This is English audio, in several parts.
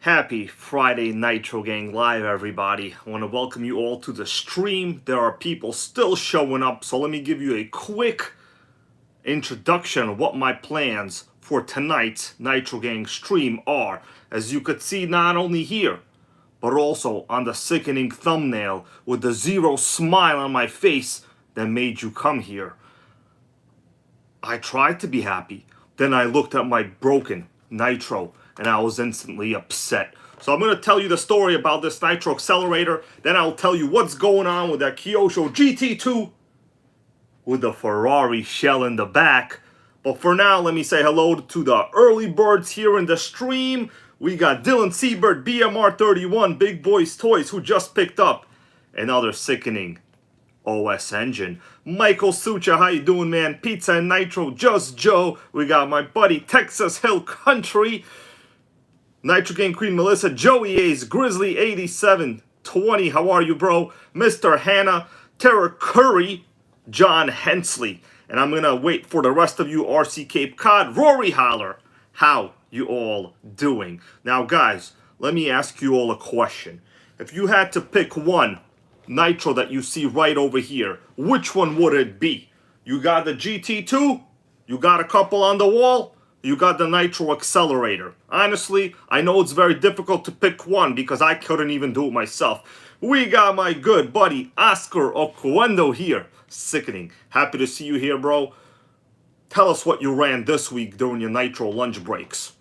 Happy Friday, Nitro Gang Live, everybody. I want to welcome you all to the stream. There are people still showing up, so let me give you a quick introduction of what my plans for tonight's Nitro Gang stream are. As you could see, not only here, but also on the sickening thumbnail with the zero smile on my face that made you come here. I tried to be happy, then I looked at my broken Nitro and I was instantly upset. So I'm going to tell you the story about this Nitro X-Cellerator, then I'll tell you what's going on with that Kyosho GT2 with the Ferrari shell in the back. But for now, let me say hello to the early birds here in the stream. We got Dylan Seabird, BMR31, Big Boys Toys, who just picked up another sickening OS engine. Michael Sucha, how you doing, man? Pizza and Nitro, Just Joe. We got my buddy Texas Hill Country, Nitro Gang Queen Melissa, Joey A's, Grizzly 8720. How are you, bro? Mr. Hannah, Tara Curry, John Hensley. And I'm gonna wait for the rest of you, RC Cape Cod, Rory Holler. How you all doing? Now, guys, let me ask you all a question. If you had to pick one Nitro that you see right over here, which one would it be? You got the GT2, you got a couple on the wall, you got the Nitro X-Cellerator. Honestly, I know it's very difficult to pick one because I couldn't even do it myself. We got my good buddy Oscar Oquendo here. Sickening. Happy to see you here, bro. Tell us what you ran this week during your Nitro lunch breaks.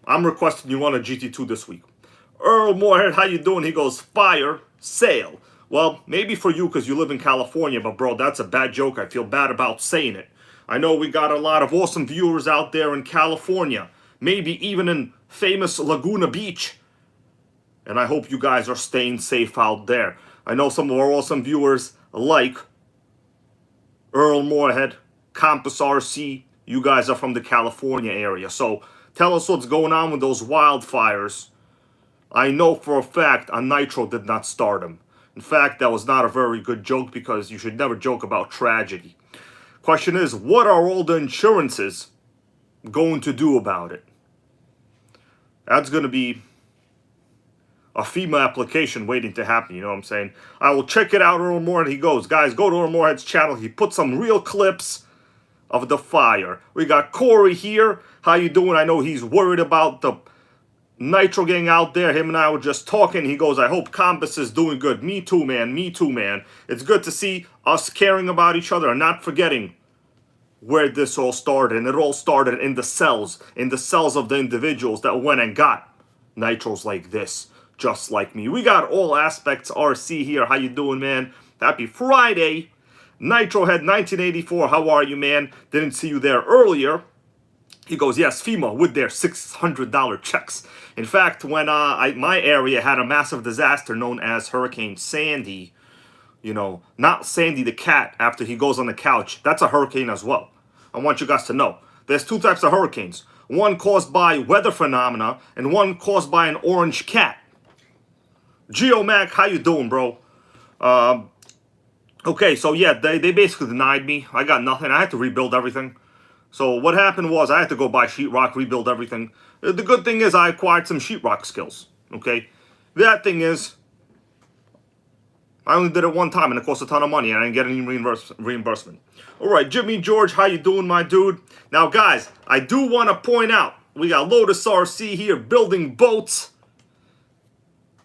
I'm requesting you run a GT2 this week. Earl Moorhead, how you doing? He goes, fire sale. Well, maybe for you because you live in California, but bro, that's a bad joke. I feel bad about saying it. I know we got a lot of awesome viewers out there in California, maybe even in famous Laguna Beach. And I hope you guys are staying safe out there. I know some of our awesome viewers like Earl Moorhead, Compass RC. You guys are from the California area. So tell us what's going on with those wildfires. I know for a fact a Nitro did not start them. In fact, that was not a very good joke because you should never joke about tragedy. Question is, what are all the insurances going to do about it? That's going to be a FEMA application waiting to happen, you know what I'm saying? I will check it out, Earl Moorhead. He goes, guys, go to Earl Moorhead's channel. He put some real clips of the fire. We got Corey here. How you doing? I know he's worried about the Nitro Gang out there. Him and I were just talking. He goes, I hope Compass is doing good. Me too, man. Me too, man. It's good to see us caring about each other and not forgetting where this all started. And it all started in the cells of the individuals that went and got Nitros like this, just like me. We got All Aspects RC here. How you doing, man? Happy Friday. Nitrohead 1984. How are you, man? Didn't see you there earlier. He goes, yes, FEMA with their $600 checks. In fact, when my area had a massive disaster known as Hurricane Sandy, you know, not Sandy the cat after he goes on the couch. That's a hurricane as well. I want you guys to know. There's two types of hurricanes. One caused by weather phenomena and one caused by an orange cat. GeoMac, how you doing, bro? Okay, so yeah, they basically denied me. I got nothing. I had to rebuild everything. So what happened was I had to go buy sheetrock, rebuild everything. The good thing is I acquired some sheetrock skills, okay? That thing is, I only did it one time and it cost a ton of money and I didn't get any reimbursement. All right, Jimmy George, how you doing, my dude? Now, guys, I do want to point out, we got Lotus RC here building boats.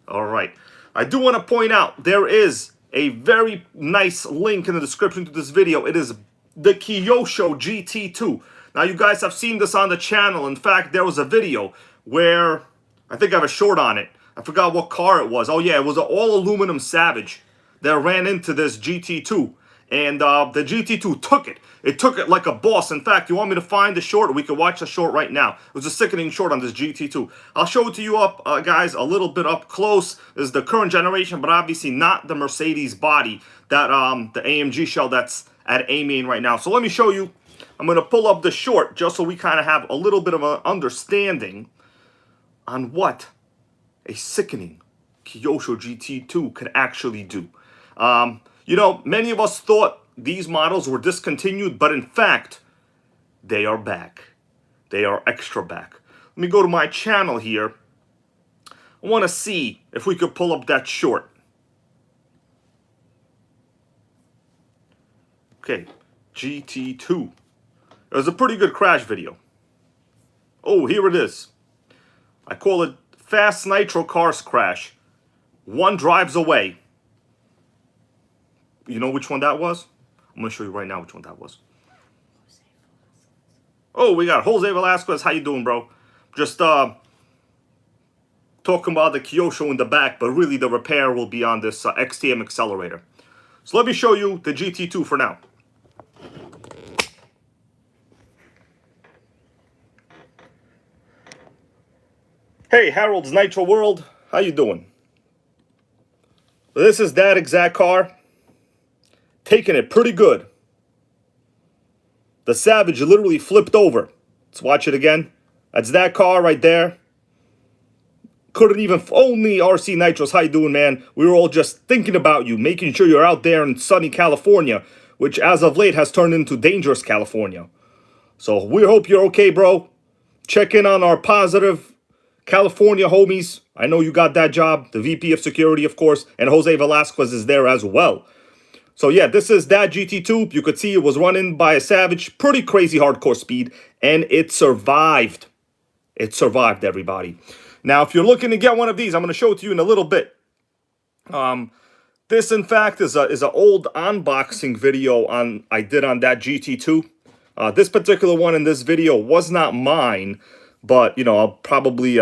All right, I do want to point out there is a very nice link in the description to this video. It is the Kyosho GT2. Now, you guys have seen this on the channel. In fact, there was a video where, I think I have a short on it. I forgot what car it was. Oh, yeah, it was an all-aluminum Savage that ran into this GT2. And the GT2 took it. It took it like a boss. In fact, you want me to find the short? We can watch the short right now. It was a sickening short on this GT2. I'll show it to you up, guys, a little bit up close. This is the current generation, but obviously not the Mercedes body, that the AMG shell that's at A-Main right now. So let me show you. I'm going to pull up the short just so we kind of have a little bit of an understanding on what a sickening Kyosho GT2 can actually do. You know, many of us thought these models were discontinued, but in fact, they are back. They are extra back. Let me go to my channel here. I want to see if we could pull up that short. Okay, GT2. It was a pretty good crash video. Oh, here it is. I call it Fast Nitro Cars Crash. One drives away. You know which one that was? I'm going to show you right now which one that was. Oh, we got Jose Velasquez. How you doing, bro? Just talking about the Kyosho in the back, but really the repair will be on this XTM Accelerator. So let me show you the GT2 for now. Hey, Harold's Nitro World. How you doing? This is that exact car. Taking it pretty good. The Savage literally flipped over. Let's watch it again. That's that car right there. Couldn't even, only RC Nitros, how you doing, man? We were all just thinking about you, making sure you're out there in sunny California, which as of late has turned into dangerous California. So we hope you're okay, bro. Check in on our positive California homies. I know you got that job. The VP of Security, of course, and Jose Velasquez is there as well. So yeah, this is that GT2. You could see it was running by a Savage. Pretty crazy hardcore speed. And it survived. It survived, everybody. Now, if you're looking to get one of these, I'm going to show it to you in a little bit. This, in fact, is an old unboxing video I did on that GT2. This particular one in this video was not mine. But, you know, I'll probably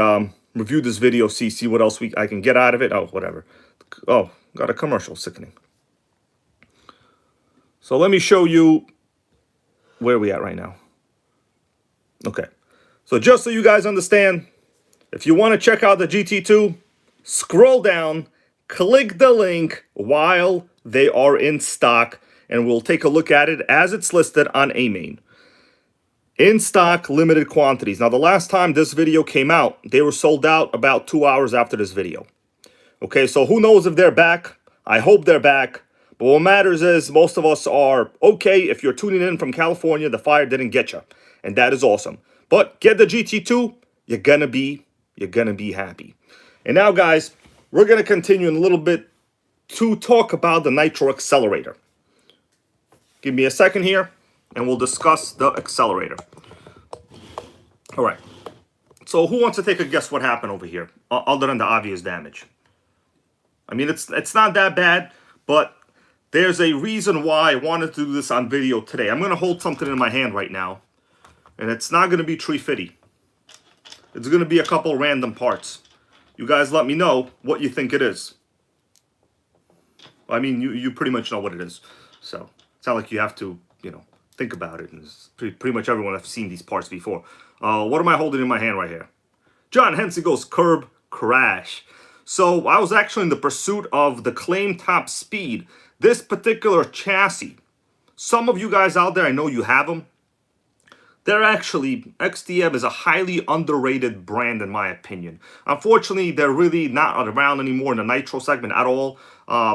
review this video, see what else I can get out of it. Oh, whatever. Oh, got a commercial. Sickening. So let me show you where we at right now. Okay. So just so you guys understand, if you want to check out the GT2, scroll down, click the link while they are in stock, and we'll take a look at it as it's listed on AMain. In stock, limited quantities. Now, the last time this video came out, they were sold out about 2 hours after this video. Okay, so who knows if they're back? I hope they're back. But what matters is most of us are okay. If you're tuning in from California, the fire didn't get you. And that is awesome. But get the GT2, you're gonna be happy. And now, guys, we're gonna continue in a little bit to talk about the Nitro Accelerator. Give me a second here, and we'll discuss the accelerator. All right. So who wants to take a guess what happened over here, other than the obvious damage? I mean, it's not that bad, but there's a reason why I wanted to do this on video today. I'm going to hold something in my hand right now, and it's not going to be tree fitty. It's going to be a couple random parts. You guys let me know what you think it is. I mean, you pretty much know what it is. So it's not like you have to, you know, think about it. And pretty much everyone has seen these parts before. What am I holding in my hand right here? John Henson goes curb crash. So I was actually in the pursuit of the claim top speed. This particular chassis, some of you guys out there, I know you have them. They're actually, XTM is a highly underrated brand in my opinion. Unfortunately, they're really not around anymore in the Nitro segment at all.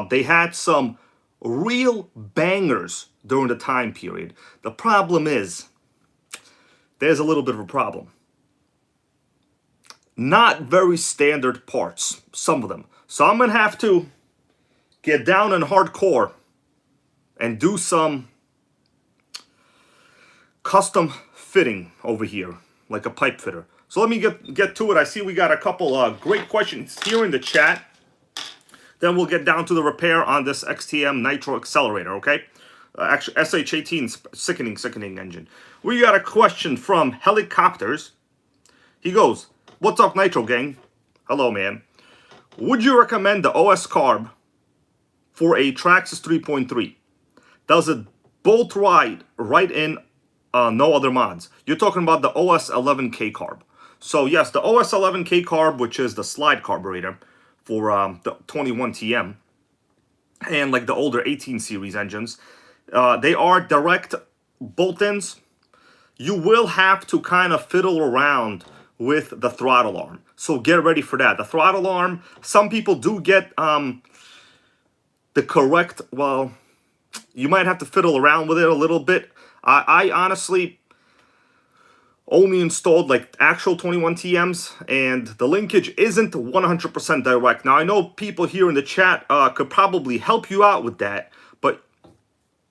They had some real bangers during the time period. The problem is, there's a little bit of a problem. Not very standard parts, some of them. So I'm going to have to get down in hardcore and do some custom fitting over here, like a pipe fitter. So let me get to it. I see we got a couple great questions here in the chat. Then we'll get down to the repair on this XTM Nitro Accelerator, okay? Actually, SH18, sickening engine. We got a question from Helicopters. He goes, what's up, Nitro gang? Hello, man. Would you recommend the OS carb for a Traxxas 3.3? Does it bolt right in no other mods? You're talking about the OS 11K carb. So yes, the OS 11K carb, which is the slide carburetor for the 21TM and like the older 18 series engines, they are direct bolt-ins. You will have to kind of fiddle around with the throttle arm. So get ready for that. The throttle arm, some people do get the correct, well, you might have to fiddle around with it a little bit. I honestly only installed like actual 21 TMs, and the linkage isn't 100% direct. Now, I know people here in the chat could probably help you out with that, but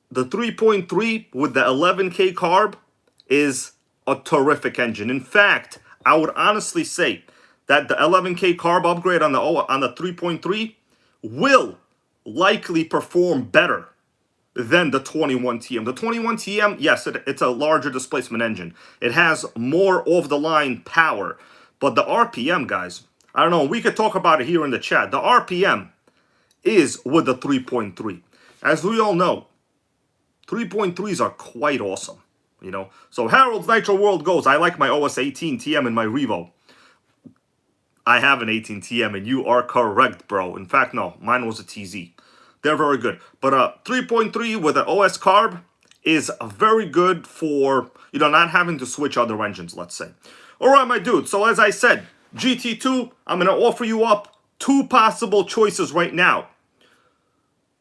the 3.3 with the 11K carb is a terrific engine. In fact, I would honestly say that the 11K carb upgrade on the 3.3 will likely perform better than the 21 TM. The 21 TM, yes, it's a larger displacement engine. It has more off-the-line power. But the RPM, guys, I don't know, we could talk about it here in the chat. The RPM is with the 3.3. As we all know, 3.3s are quite awesome, you know. So Harold's Nitro World goes, I like my OS 18 TM in my Revo. I have an 18 TM, and you are correct, bro. In fact, no, mine was a TZ. They're very good. But 3.3 with an OS carb is very good for, you know, not having to switch other engines, let's say. All right, my dude. So as I said, GT2, I'm going to offer you up 2 possible choices right now.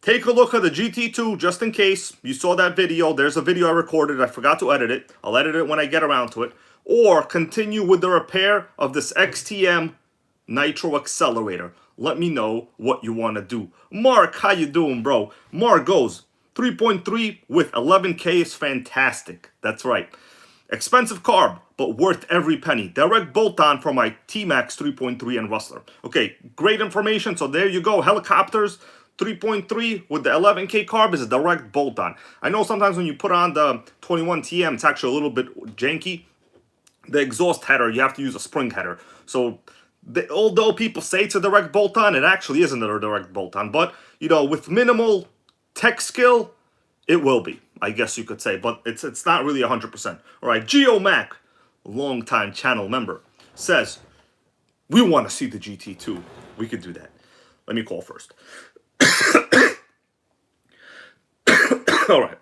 Take a look at the GT2 just in case you saw that video. There's a video I recorded. I forgot to edit it. I'll edit it when I get around to it. Or continue with the repair of this XTM Nitro X-Cellerator. Let me know what you want to do. Mark, how you doing, bro? Mark goes, 3.3 with 11K is fantastic. That's right. Expensive carb, but worth every penny. Direct bolt-on for my T-Max 3.3 and Rustler. Okay, great information. So there you go. Helicopters, 3.3 with the 11K carb is a direct bolt-on. I know sometimes when you put on the 21 TM, it's actually a little bit janky. The exhaust header, you have to use a spring header. So although people say it's a direct bolt-on, it actually isn't a direct bolt-on. But, you know, with minimal tech skill, it will be, I guess you could say. But it's not really 100%. All right, GeoMac, longtime channel member, says, we want to see the GT2. We could do that. Let me call first. All right.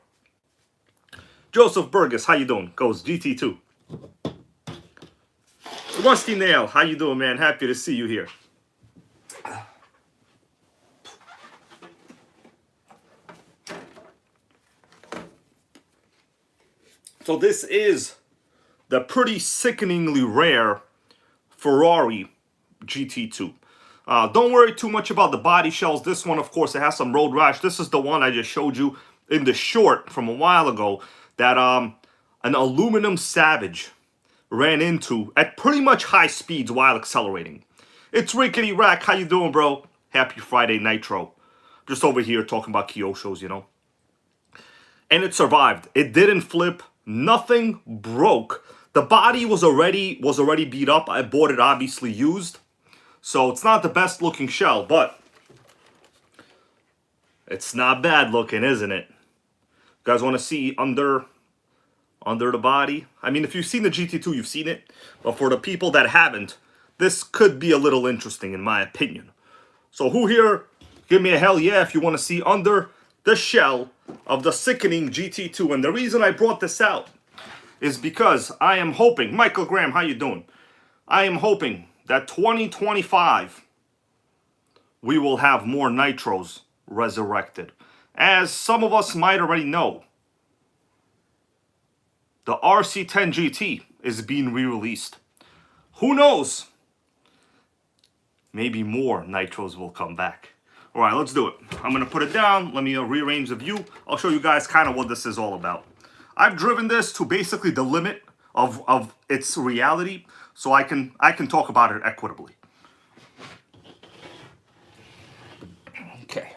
Joseph Burgess, how you doing? Goes GT2. Rusty Nail, how you doing, man? Happy to see you here. So this is the pretty sickeningly rare Ferrari GT2. Don't worry too much about the body shells. This one, of course, it has some road rash. This is the one I just showed you in the short from a while ago that an aluminum Savage ran into at pretty much high speeds while accelerating. It's Rickety Rack. How you doing, bro? Happy Friday Nitro. Just over here talking about Kyoshos, you know. And it survived. It didn't flip. Nothing broke. The body was already beat up. I bought it obviously used. So it's not the best looking shell, but it's not bad looking, isn't it? You guys want to see under the body? I mean, if you've seen the GT2, you've seen it. But for the people that haven't, this could be a little interesting in my opinion. So who here, give me a hell yeah if you want to see under the shell of the sickening GT2. And the reason I brought this out is because I am hoping, Michael Graham, how you doing? I am hoping that 2025, we will have more Nitros resurrected. As some of us might already know, the RC10 GT is being re-released. Who knows? Maybe more Nitros will come back. All right, let's do it. I'm going to put it down. Let me rearrange the view. I'll show you guys kind of what this is all about. I've driven this to basically the limit of its reality, so I can talk about it equitably. Okay.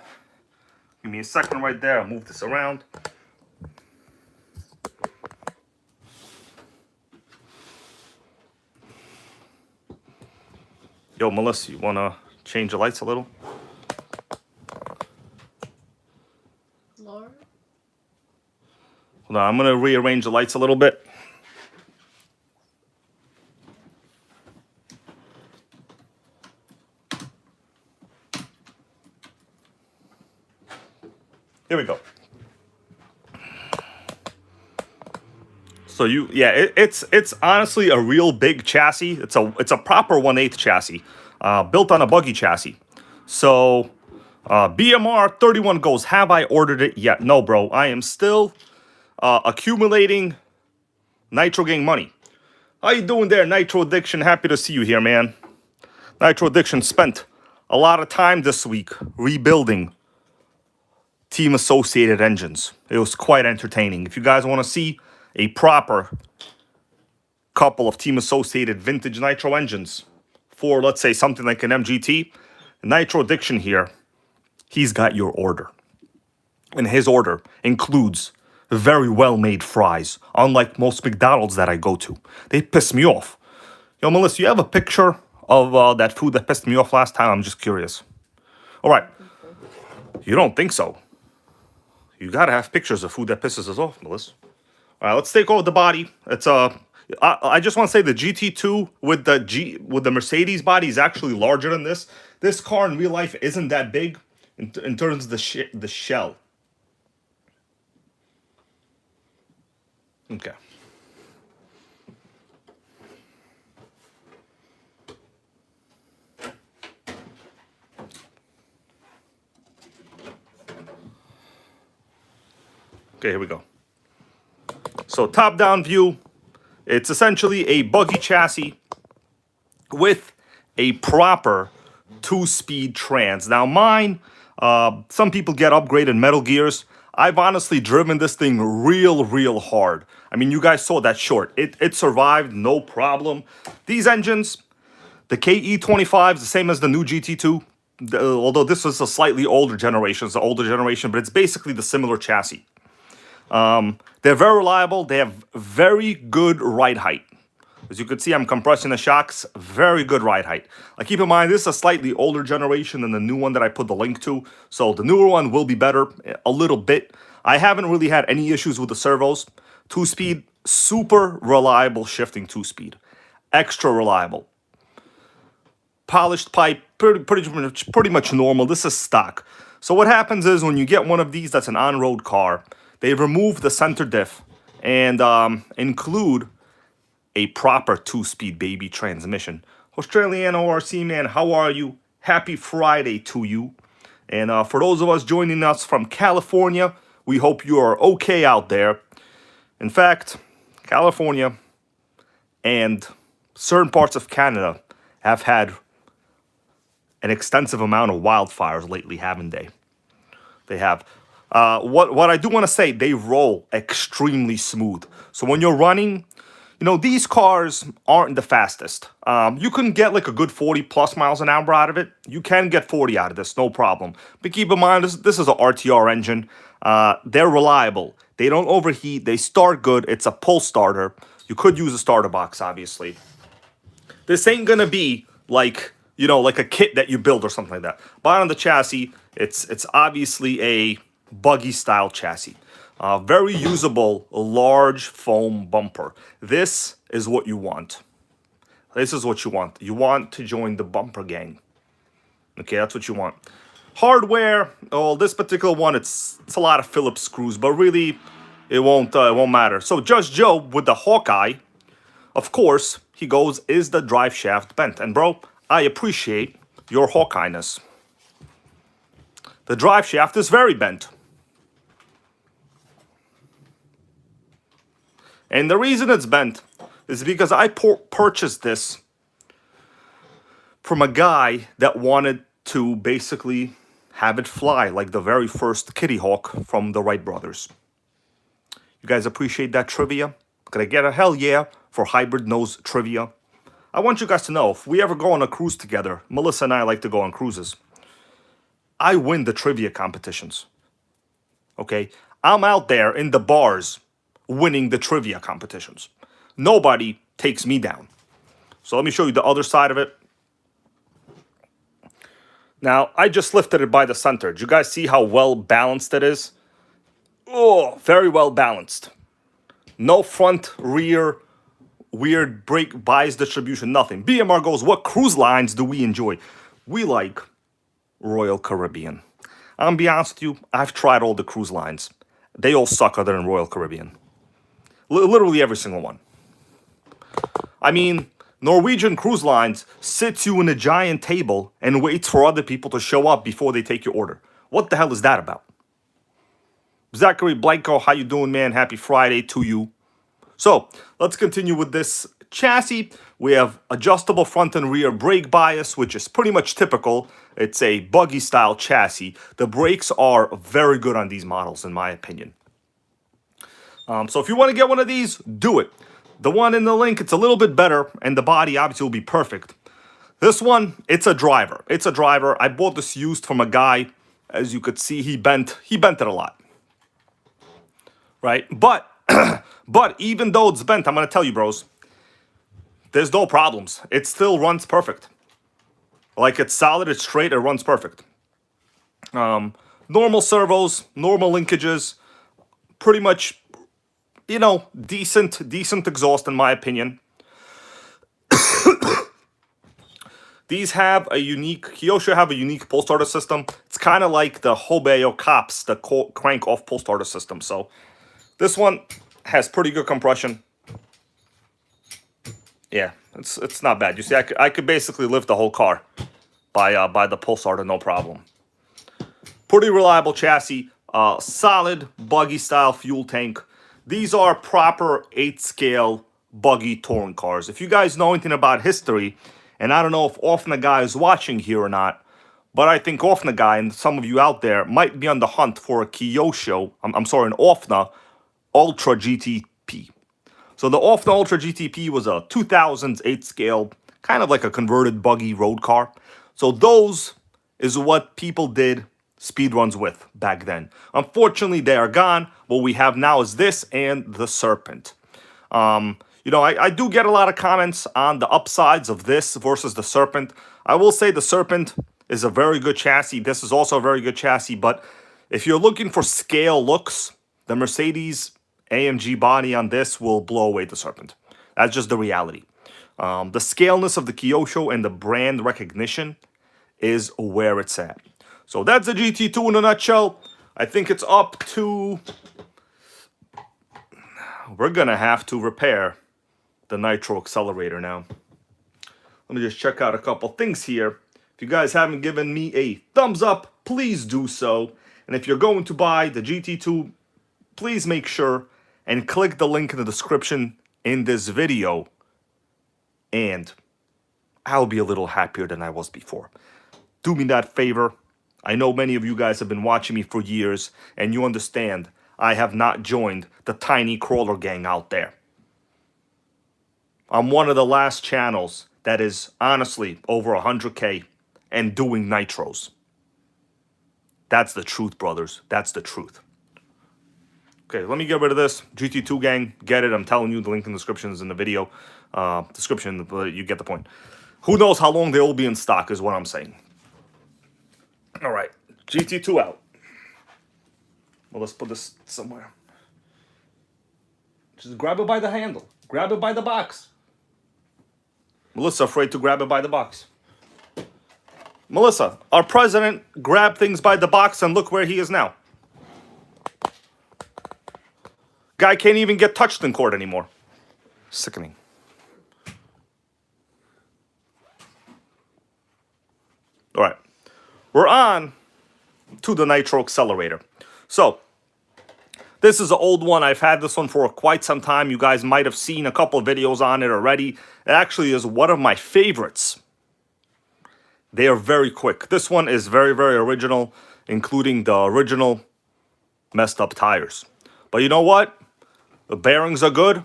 Give me a second right there. I'll move this around. Yo, Melissa, you want to change the lights a little? Lord? Hold on, I'm going to rearrange the lights a little bit. Here we go. So it's honestly a real big chassis. It's a proper 1/8 chassis, built on a buggy chassis. So BMR 31 goes, have I ordered it yet? No, bro. I am still accumulating Nitro Gang money. How you doing there, Nitro Addiction? Happy to see you here, man. Nitro Addiction spent a lot of time this week rebuilding Team Associated engines. It was quite entertaining. If you guys want to see a proper couple of Team Associated vintage Nitro engines for, let's say, something like an MGT, Nitro Addiction here, he's got your order. And his order includes very well-made fries, unlike most McDonald's that I go to. They piss me off. Yo, Melissa, you have a picture of that food that pissed me off last time? I'm just curious. All right. You don't think so? You gotta have pictures of food that pisses us off, Melissa. All right, let's take over the body. It's I just want to say the GT2 with the Mercedes body is actually larger than this. This car in real life isn't that big in terms of the shell. Okay. Okay, here we go. So top-down view, it's essentially a buggy chassis with a proper 2-speed trans. Now mine, some people get upgraded Metal Gears. I've honestly driven this thing real hard. I mean, you guys saw that short. It survived, no problem. These engines, the KE25 is the same as the new GT2. Although this is a slightly older generation. It's an older generation, but it's basically the similar chassis. They're very reliable. They have very good ride height. As you can see, I'm compressing the shocks. Very good ride height. Keep in mind, this is a slightly older generation than the new one that I put the link to. So the newer one will be better a little bit. I haven't really had any issues with the servos. 2-speed, super reliable shifting 2-speed. Extra reliable. Polished pipe, pretty much normal. This is stock. So what happens is when you get one of these that's an on-road car, they remove the center diff and include a proper 2-speed baby transmission. Australian ORC man, how are you? Happy Friday to you. And for those of us joining us from California, we hope you are okay out there. In fact, California and certain parts of Canada have had an extensive amount of wildfires lately, haven't they? They have. What I do want to say, they roll extremely smooth. So when you're running, you know, these cars aren't the fastest. You can get like a good 40 plus miles an hour out of it. You can get 40 out of this, no problem. But keep in mind, this is an RTR engine. They're reliable. They don't overheat. They start good. It's a pull starter. You could use a starter box, obviously. This ain't gonna be like, you know, like a kit that you build or something like that. But on the chassis, it's obviously a buggy style chassis. Very usable, large foam bumper. This is what you want. This is what you want. You want to join the bumper gang. Okay, that's what you want. Hardware, oh, this particular one, it's a lot of Phillips screws, but really, it won't matter. So Just Joe with the Hawkeye, of course, he goes, is the drive shaft bent? And bro, I appreciate your Hawkeye-ness. The drive shaft is very bent. And the reason it's bent is because I purchased this from a guy that wanted to basically have it fly like the very first Kitty Hawk from the Wright brothers. You guys appreciate that trivia? Could I get a hell yeah for Hybrid Nose trivia? I want you guys to know, if we ever go on a cruise together, Melissa and I like to go on cruises, I win the trivia competitions. Okay? I'm out there in the bars winning the trivia competitions. Nobody takes me down. So let me show you the other side of it. Now, I just lifted it by the center. Do you guys see how well balanced it is? Oh, very well balanced. No front, rear, weird brake bias distribution, nothing. BMR goes, what cruise lines do we enjoy? We like Royal Caribbean. I'm gonna be honest with you, I've tried all the cruise lines. They all suck other than Royal Caribbean. Literally every single one. I mean, Norwegian Cruise Lines sits you in a giant table and waits for other people to show up before they take your order. What the hell is that about? Zachary Blanco, how you doing, man? Happy Friday to you. So, let's continue with this chassis. We have adjustable front and rear brake bias, which is pretty much typical. It's a buggy style chassis. The brakes are very good on these models, in my opinion. So if you want to get one of these, do it. The one in the link, it's a little bit better, and the body obviously will be perfect. This one, it's a driver. It's a driver. I bought this used from a guy. As you could see, he bent it a lot. Right? But even though it's bent, I'm going to tell you, bros, there's no problems. It still runs perfect. Like, it's solid, it's straight, it runs perfect. Normal servos, normal linkages, pretty much, you know, decent exhaust in my opinion. These have a unique, Kyosho have a unique pull starter system. It's kind of like the Hobei Cops, the crank off pull starter system. So this one has pretty good compression. Yeah, it's not bad. You see, I could basically lift the whole car by the pull starter, no problem. Pretty reliable chassis, solid buggy style fuel tank. These are proper 8-scale buggy touring cars. If you guys know anything about history, and I don't know if Ofna Guy is watching here or not, but I think Ofna Guy and some of you out there might be on the hunt for a Kyosho, an Ofna Ultra GTP. So the Ofna Ultra GTP was a 2000s 8-scale, kind of like a converted buggy road car. So those is what people did speed runs with back then. Unfortunately, they are gone. What we have now is this and the Serpent. You know, I do get a lot of comments on the upsides of this versus the Serpent. I will say the Serpent is a very good chassis. This is also a very good chassis. But if you're looking for scale looks, the Mercedes AMG body on this will blow away the Serpent. That's just the reality. The scaleness of the Kyosho and the brand recognition is where it's at. So that's the GT2 in a nutshell. I think it's up to... We're going to have to repair the Nitro X-Cellerator now. Let me just check out a couple things here. If you guys haven't given me a thumbs up, please do so. And if you're going to buy the GT2, please make sure and click the link in the description in this video. And I'll be a little happier than I was before. Do me that favor. I know many of you guys have been watching me for years, and you understand I have not joined the tiny crawler gang out there. I'm one of the last channels that is honestly over 100K and doing nitros. That's the truth, brothers. That's the truth. Okay, let me get rid of this. GT2 gang, get it. I'm telling you, the link in the description is in the video. Description, but you get the point. Who knows how long they will be in stock is what I'm saying. All right, GT2 out. Well, let's put this somewhere. Just grab it by the handle. Grab it by the box. Melissa afraid to grab it by the box. Melissa, our president grabbed things by the box and look where he is now. Guy can't even get touched in court anymore. Sickening. All right. We're on to the Nitro X-Cellerator. So, this is an old one. I've had this one for quite some time. You guys might have seen a couple of videos on it already. It actually is one of my favorites. They are very quick. This one is very, very original, including the original messed up tires. But you know what? The bearings are good.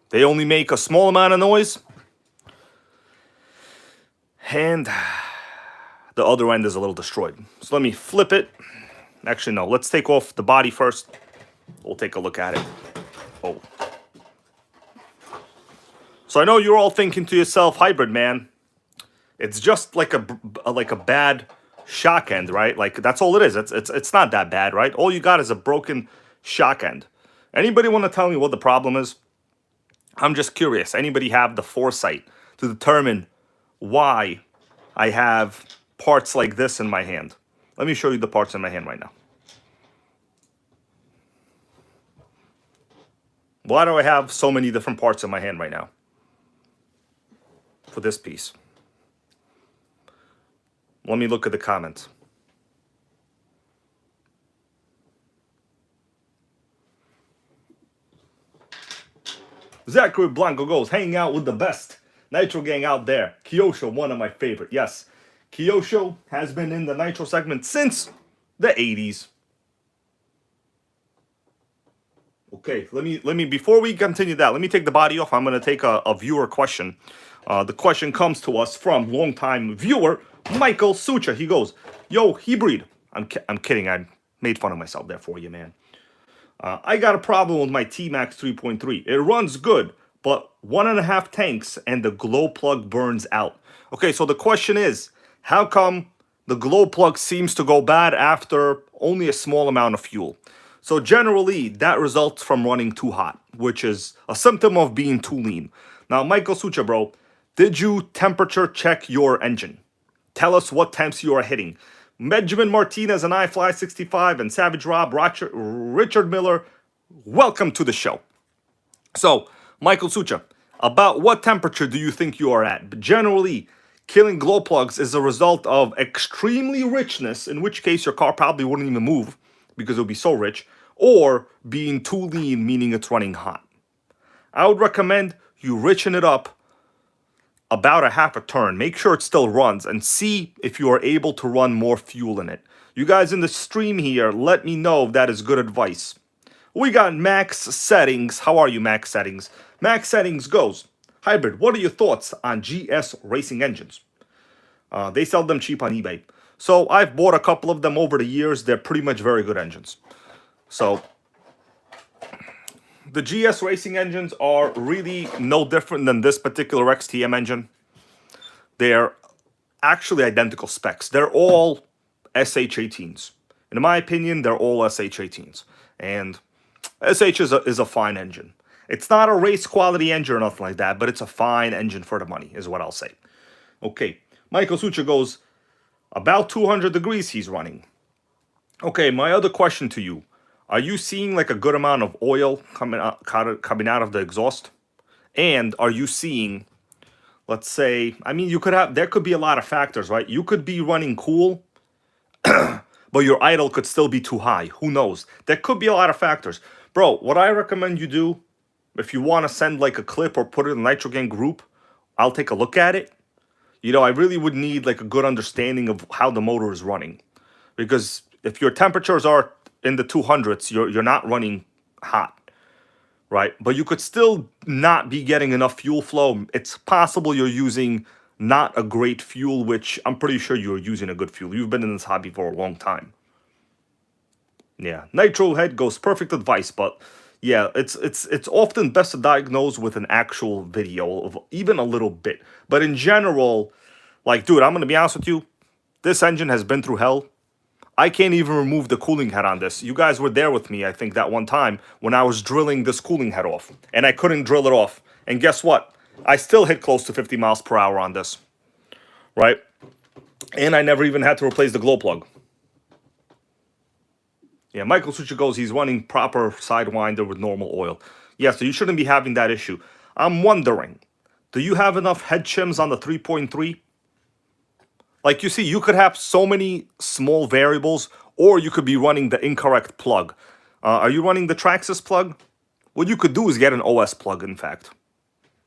They only make a small amount of noise. And the other end is a little destroyed. So let me flip it. Actually, no. Let's take off the body first. We'll take a look at it. Oh. So I know you're all thinking to yourself, hybrid man, it's just like a bad shock end, right? Like, that's all it is. It's not that bad, right? All you got is a broken shock end. Anybody want to tell me what the problem is? I'm just curious. Anybody have the foresight to determine why I have parts like this in my hand? Let me show you the parts in my hand right now. Why do I have so many different parts in my hand right now for this piece? Let me look at the comments. Zachary Blanco goes, hanging out with the best Nitro gang out there. Kyosho, one of my favorite. Yes, Kyosho has been in the Nitro segment since the 80s. Okay, let me before we continue that, let me take the body off. I'm gonna take a viewer question. The question comes to us from longtime viewer Michael Sucha. He goes, "Yo, Hebreed." I'm kidding. I made fun of myself there for you, man. I got a problem with my T-Max 3.3. It runs good, but 1.5 tanks and the glow plug burns out. Okay, so the question is, how come the glow plug seems to go bad after only a small amount of fuel? So generally, that results from running too hot, which is a symptom of being too lean. Now, Michael Sucha, bro, did you temperature check your engine? Tell us what temps you are hitting. Benjamin Martinez and iFly65 and Savage Rob, Richard Miller, welcome to the show. So, Michael Sucha, about what temperature do you think you are at? Generally, killing glow plugs is a result of extremely richness, in which case your car probably wouldn't even move because it would be so rich, or being too lean, meaning it's running hot. I would recommend you richen it up about a half a turn. Make sure it still runs and see if you are able to run more fuel in it. You guys in the stream here, let me know if that is good advice. We got Max Settings. How are you, Max Settings? Max Settings goes, Hybrid, what are your thoughts on GS racing engines? They sell them cheap on eBay. So I've bought a couple of them over the years. They're pretty much very good engines. So the GS racing engines are really no different than this particular XTM engine. They're actually identical specs. They're all SH18s. In my opinion, they're all SH18s. And SH is a fine engine. It's not a race quality engine or nothing like that, but it's a fine engine for the money, is what I'll say. Okay, Michael Sucha goes, about 200 degrees he's running. Okay, my other question to you. Are you seeing like a good amount of oil coming out of the exhaust? And are you seeing, let's say, I mean, there could be a lot of factors, right? You could be running cool, but your idle could still be too high. Who knows? There could be a lot of factors. Bro, what I recommend you do, if you want to send like a clip or put it in the Nitro Gang group, I'll take a look at it. You know, I really would need like a good understanding of how the motor is running. Because if your temperatures are in the 200s, you're not running hot, right? But you could still not be getting enough fuel flow. It's possible you're using not a great fuel, which I'm pretty sure you're using a good fuel. You've been in this hobby for a long time. Yeah, Nitro Head goes, perfect advice, but yeah, it's often best to diagnose with an actual video of even a little bit. But in general, like, dude, I'm gonna be honest with you, this engine has been through hell. I can't even remove the cooling head on this. You guys were there with me, I think, that one time when I was drilling this cooling head off. And I couldn't drill it off. And guess what? I still hit close to 50 miles per hour on this. Right? And I never even had to replace the glow plug. Yeah, Michael Sucha goes, he's running proper Sidewinder with normal oil. Yeah, so you shouldn't be having that issue. I'm wondering, do you have enough head shims on the 3.3? Like, you see, you could have so many small variables, or you could be running the incorrect plug. Are you running the Traxxas plug? What you could do is get an OS plug, in fact.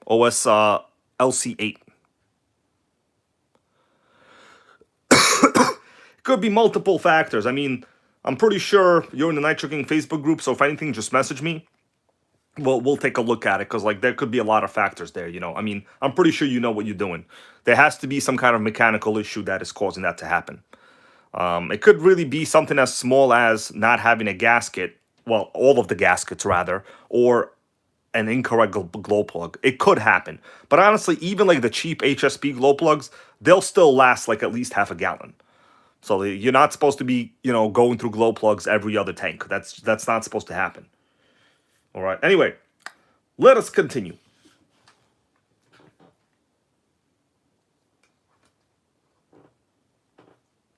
OS LC8. It could be multiple factors. I mean, I'm pretty sure you're in the Nitro King Facebook group, so if anything, just message me. We'll take a look at it, because like there could be a lot of factors there, you know. I mean, I'm pretty sure you know what you're doing. There has to be some kind of mechanical issue that is causing that to happen. It could really be something as small as not having a gasket, well, all of the gaskets rather, or an incorrect glow plug. It could happen. But honestly, even like the cheap HSP glow plugs, they'll still last like at least half a gallon. So you're not supposed to be, you know, going through glow plugs every other tank. That's not supposed to happen. All right. Anyway, let us continue.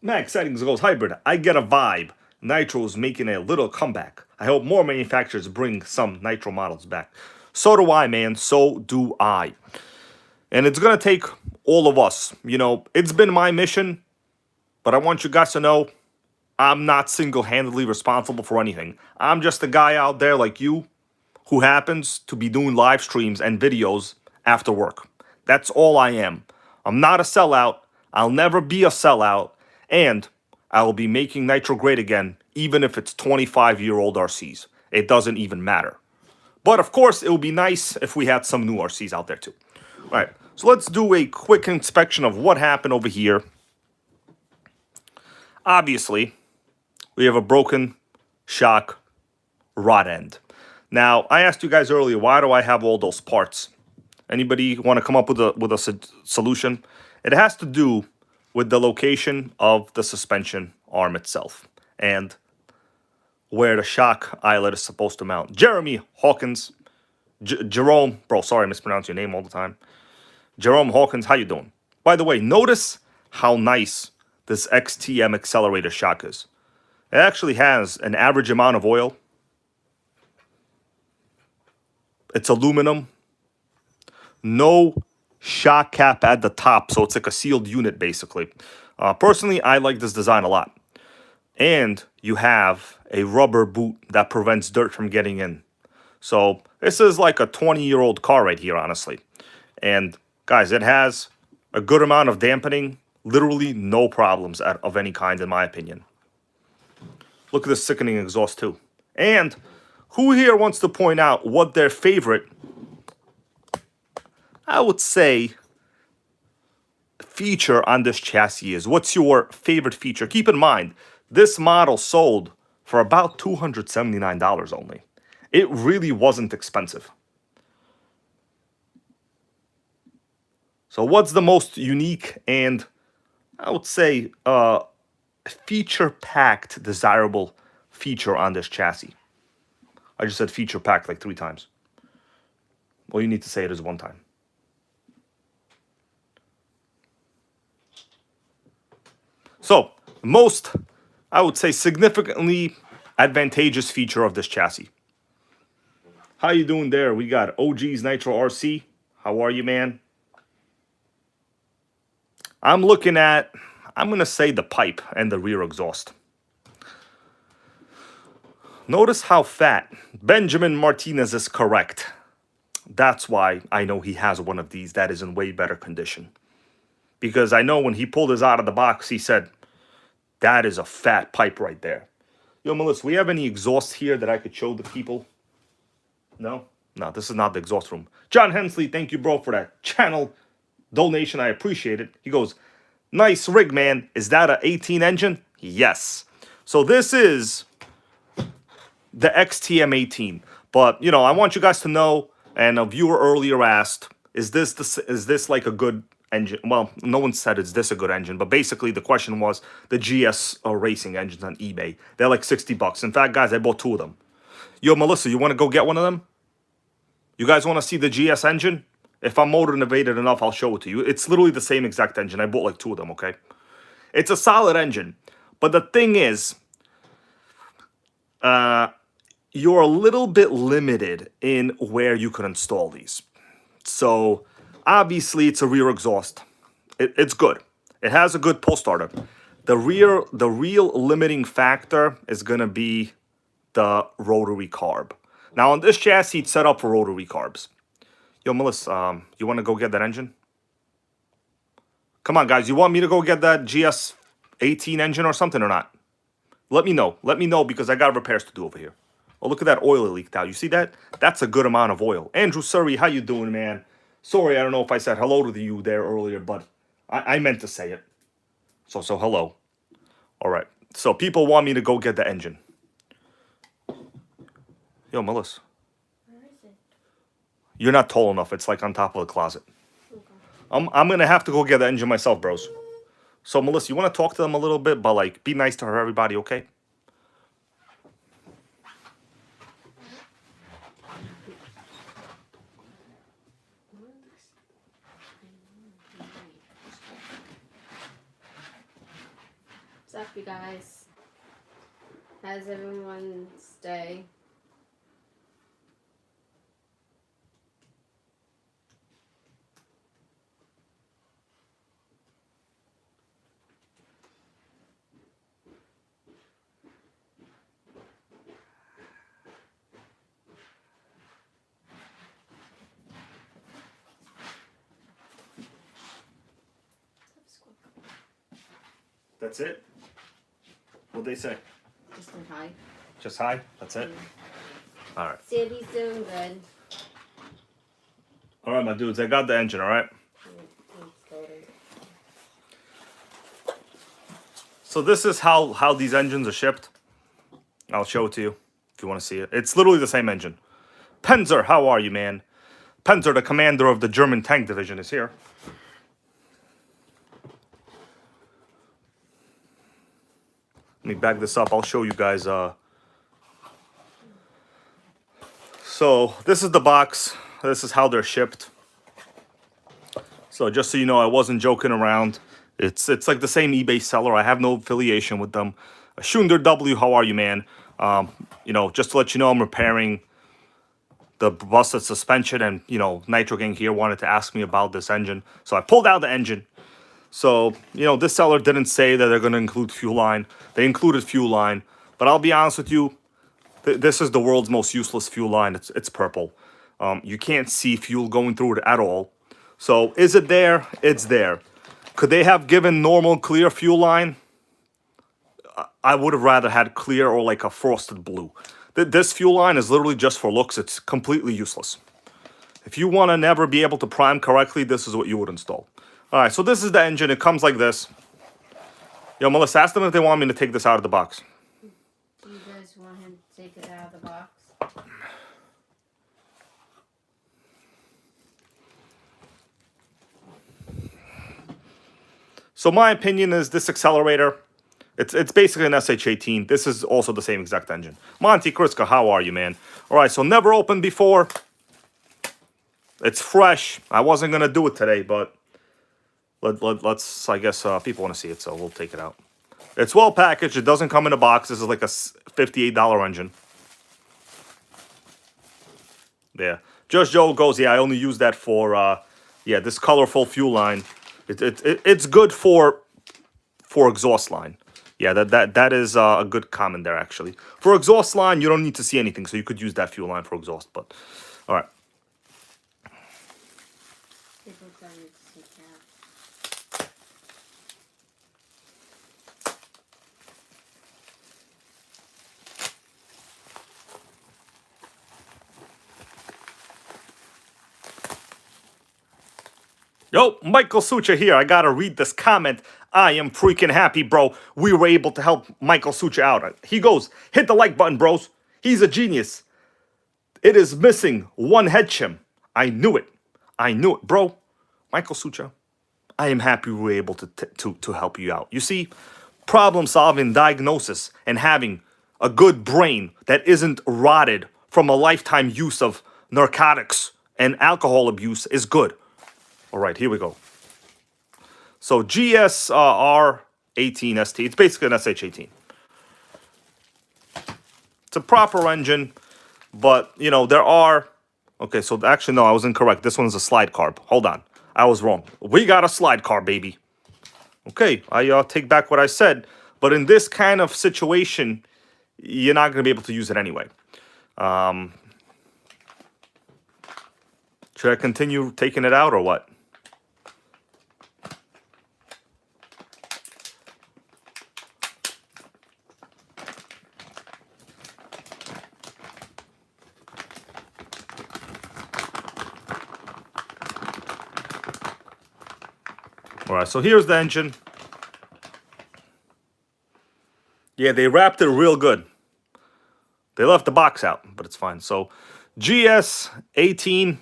Max Settings goes, Hybrid, I get a vibe. Nitro's making a little comeback. I hope more manufacturers bring some Nitro models back. So do I, man. So do I. And it's going to take all of us. You know, it's been my mission, but I want you guys to know I'm not single-handedly responsible for anything. I'm just a guy out there like you who happens to be doing live streams and videos after work. That's all I am. I'm not a sellout. I'll never be a sellout. And I will be making Nitro great again, even if it's 25-year-old RCs. It doesn't even matter. But of course, it would be nice if we had some new RCs out there too. All right, so let's do a quick inspection of what happened over here. Obviously, we have a broken shock rod end. Now, I asked you guys earlier, why do I have all those parts? Anybody want to come up with a solution? It has to do with the location of the suspension arm itself and where the shock eyelet is supposed to mount. Jeremy Hawkins, Jerome, bro, sorry I mispronounce your name all the time. Jerome Hawkins, how you doing? By the way, notice how nice this XTM Accelerator shock is. It actually has an average amount of oil. It's aluminum. No shock cap at the top, so it's like a sealed unit basically. Personally, I like this design a lot. And you have a rubber boot that prevents dirt from getting in. So this is like a 20-year-old car right here, honestly. And guys, it has a good amount of dampening. Literally no problems of any kind, in my opinion. Look at this sickening exhaust too. And who here wants to point out what their favorite, I would say, feature on this chassis is? What's your favorite feature? Keep in mind, this model sold for about $279 only. It really wasn't expensive. So what's the most unique and, I would say, feature-packed, desirable feature on this chassis? I just said feature-packed like 3 times. Well, you need to say it as 1 time. So, most, I would say, significantly advantageous feature of this chassis. How you doing there? We got OG's Nitro RC. How are you, man? I'm looking at, I'm going to say the pipe and the rear exhaust. Notice how fat. Benjamin Martinez is correct. That's why I know he has one of these that is in way better condition. Because I know when he pulled his out of the box, he said, that is a fat pipe right there. Yo, Melissa, we have any exhaust here that I could show the people? No? No, this is not the exhaust room. John Hensley, thank you, bro, for that channel donation. I appreciate it. He goes, nice rig, man. Is that an 18 engine? Yes. So this is the XTM 18. But, you know, I want you guys to know, and a viewer earlier asked, is this like a good engine? Well, no one said is this a good engine, but basically the question was the GS racing engines on eBay. They're like $60. In fact, guys, I bought 2 of them. Yo, Melissa, you want to go get one of them? You guys want to see the GS engine? If I'm motivated enough, I'll show it to you. It's literally the same exact engine. I bought like 2 of them, okay? It's a solid engine. But the thing is, you're a little bit limited in where you can install these. So, obviously, it's a rear exhaust. It's good. It has a good pull starter. The real limiting factor is going to be the rotary carb. Now, on this chassis, it's set up for rotary carbs. Yo, Melissa, you want to go get that engine? Come on, guys. You want me to go get that GS 18 engine or something or not? Let me know. Let me know because I got repairs to do over here. Oh, look at that oil that leaked out. You see that? That's a good amount of oil. Andrew Surrey, how you doing, man? Sorry, I don't know if I said hello to you there earlier, but I meant to say it. So hello. All right. So people want me to go get the engine. Yo, Melissa. Where is it? You're not tall enough. It's like on top of the closet. Okay. I'm going to have to go get the engine myself, bros. So, Melissa, you want to talk to them a little bit, but, like, be nice to her, everybody, okay? What's up, you guys? How's everyone's day? That's it? What'd they say? Just a high. Just high? That's it? All right. Sandy's doing good. All right, my dudes. I got the engine, all right? It's loading. So this is how these engines are shipped. I'll show it to you if you want to see it. It's literally the same engine. Penzer, how are you, man? Penzer, the commander of the German tank division, is here. Let me back this up. I'll show you guys. So this is the box. This is how they're shipped. So just so you know, I wasn't joking around. It's like the same eBay seller. I have no affiliation with them. Schunder W, how are you, man? You know, just to let you know, I'm repairing the busted suspension, and you know, Nitro Gang here wanted to ask me about this engine, so I pulled out the engine. So you know, this seller didn't say that they're going to include fuel line. They included fuel line, but I'll be honest with you, this is the world's most useless fuel line. It's purple. You can't see fuel going through it at all. So is it there? It's there. Could they have given normal clear fuel line? I would have rather had clear or like a frosted blue. This fuel line is literally just for looks. It's completely useless. If you want to never be able to prime correctly, this is what you would install. All right, so this is the engine. It comes like this. Yo, Melissa, ask them if they want me to take this out of the box. Do you guys want him to take it out of the box? So my opinion is this accelerator, it's basically an SH18. This is also the same exact engine. Monty Kriska, how are you, man? All right, so never opened before. It's fresh. I wasn't going to do it today, but let's, I guess people want to see it, so we'll take it out. It's well packaged. It doesn't come in a box. This is like a $58 engine. Yeah. Just Joe goes, yeah, I only use that for, yeah, this colorful fuel line. It's good for exhaust line. Yeah, that is a good comment there, actually. For exhaust line, you don't need to see anything, so you could use that fuel line for exhaust, but, all right. People tell me to take it out. Yo, Michael Sucha here. I gotta read this comment. I am freaking happy, bro. We were able to help Michael Sucha out. He goes, hit the like button, bros. He's a genius. It is missing one head shim. I knew it. I knew it, bro. Michael Sucha, I am happy we were able to help you out. You see, problem solving, diagnosis, and having a good brain that isn't rotted from a lifetime use of narcotics and alcohol abuse is good. All right, here we go. So GSR18ST, it's basically an SH18. It's a proper engine, but, you know, there are... Okay, so actually, no, I was incorrect. This one's a slide carb. Hold on. I was wrong. We got a slide carb, baby. Okay, I take back what I said. But in this kind of situation, you're not going to be able to use it anyway. Should I continue taking it out or what? All right, so here's the engine. Yeah, they wrapped it real good. They left the box out, but it's fine. So GS18,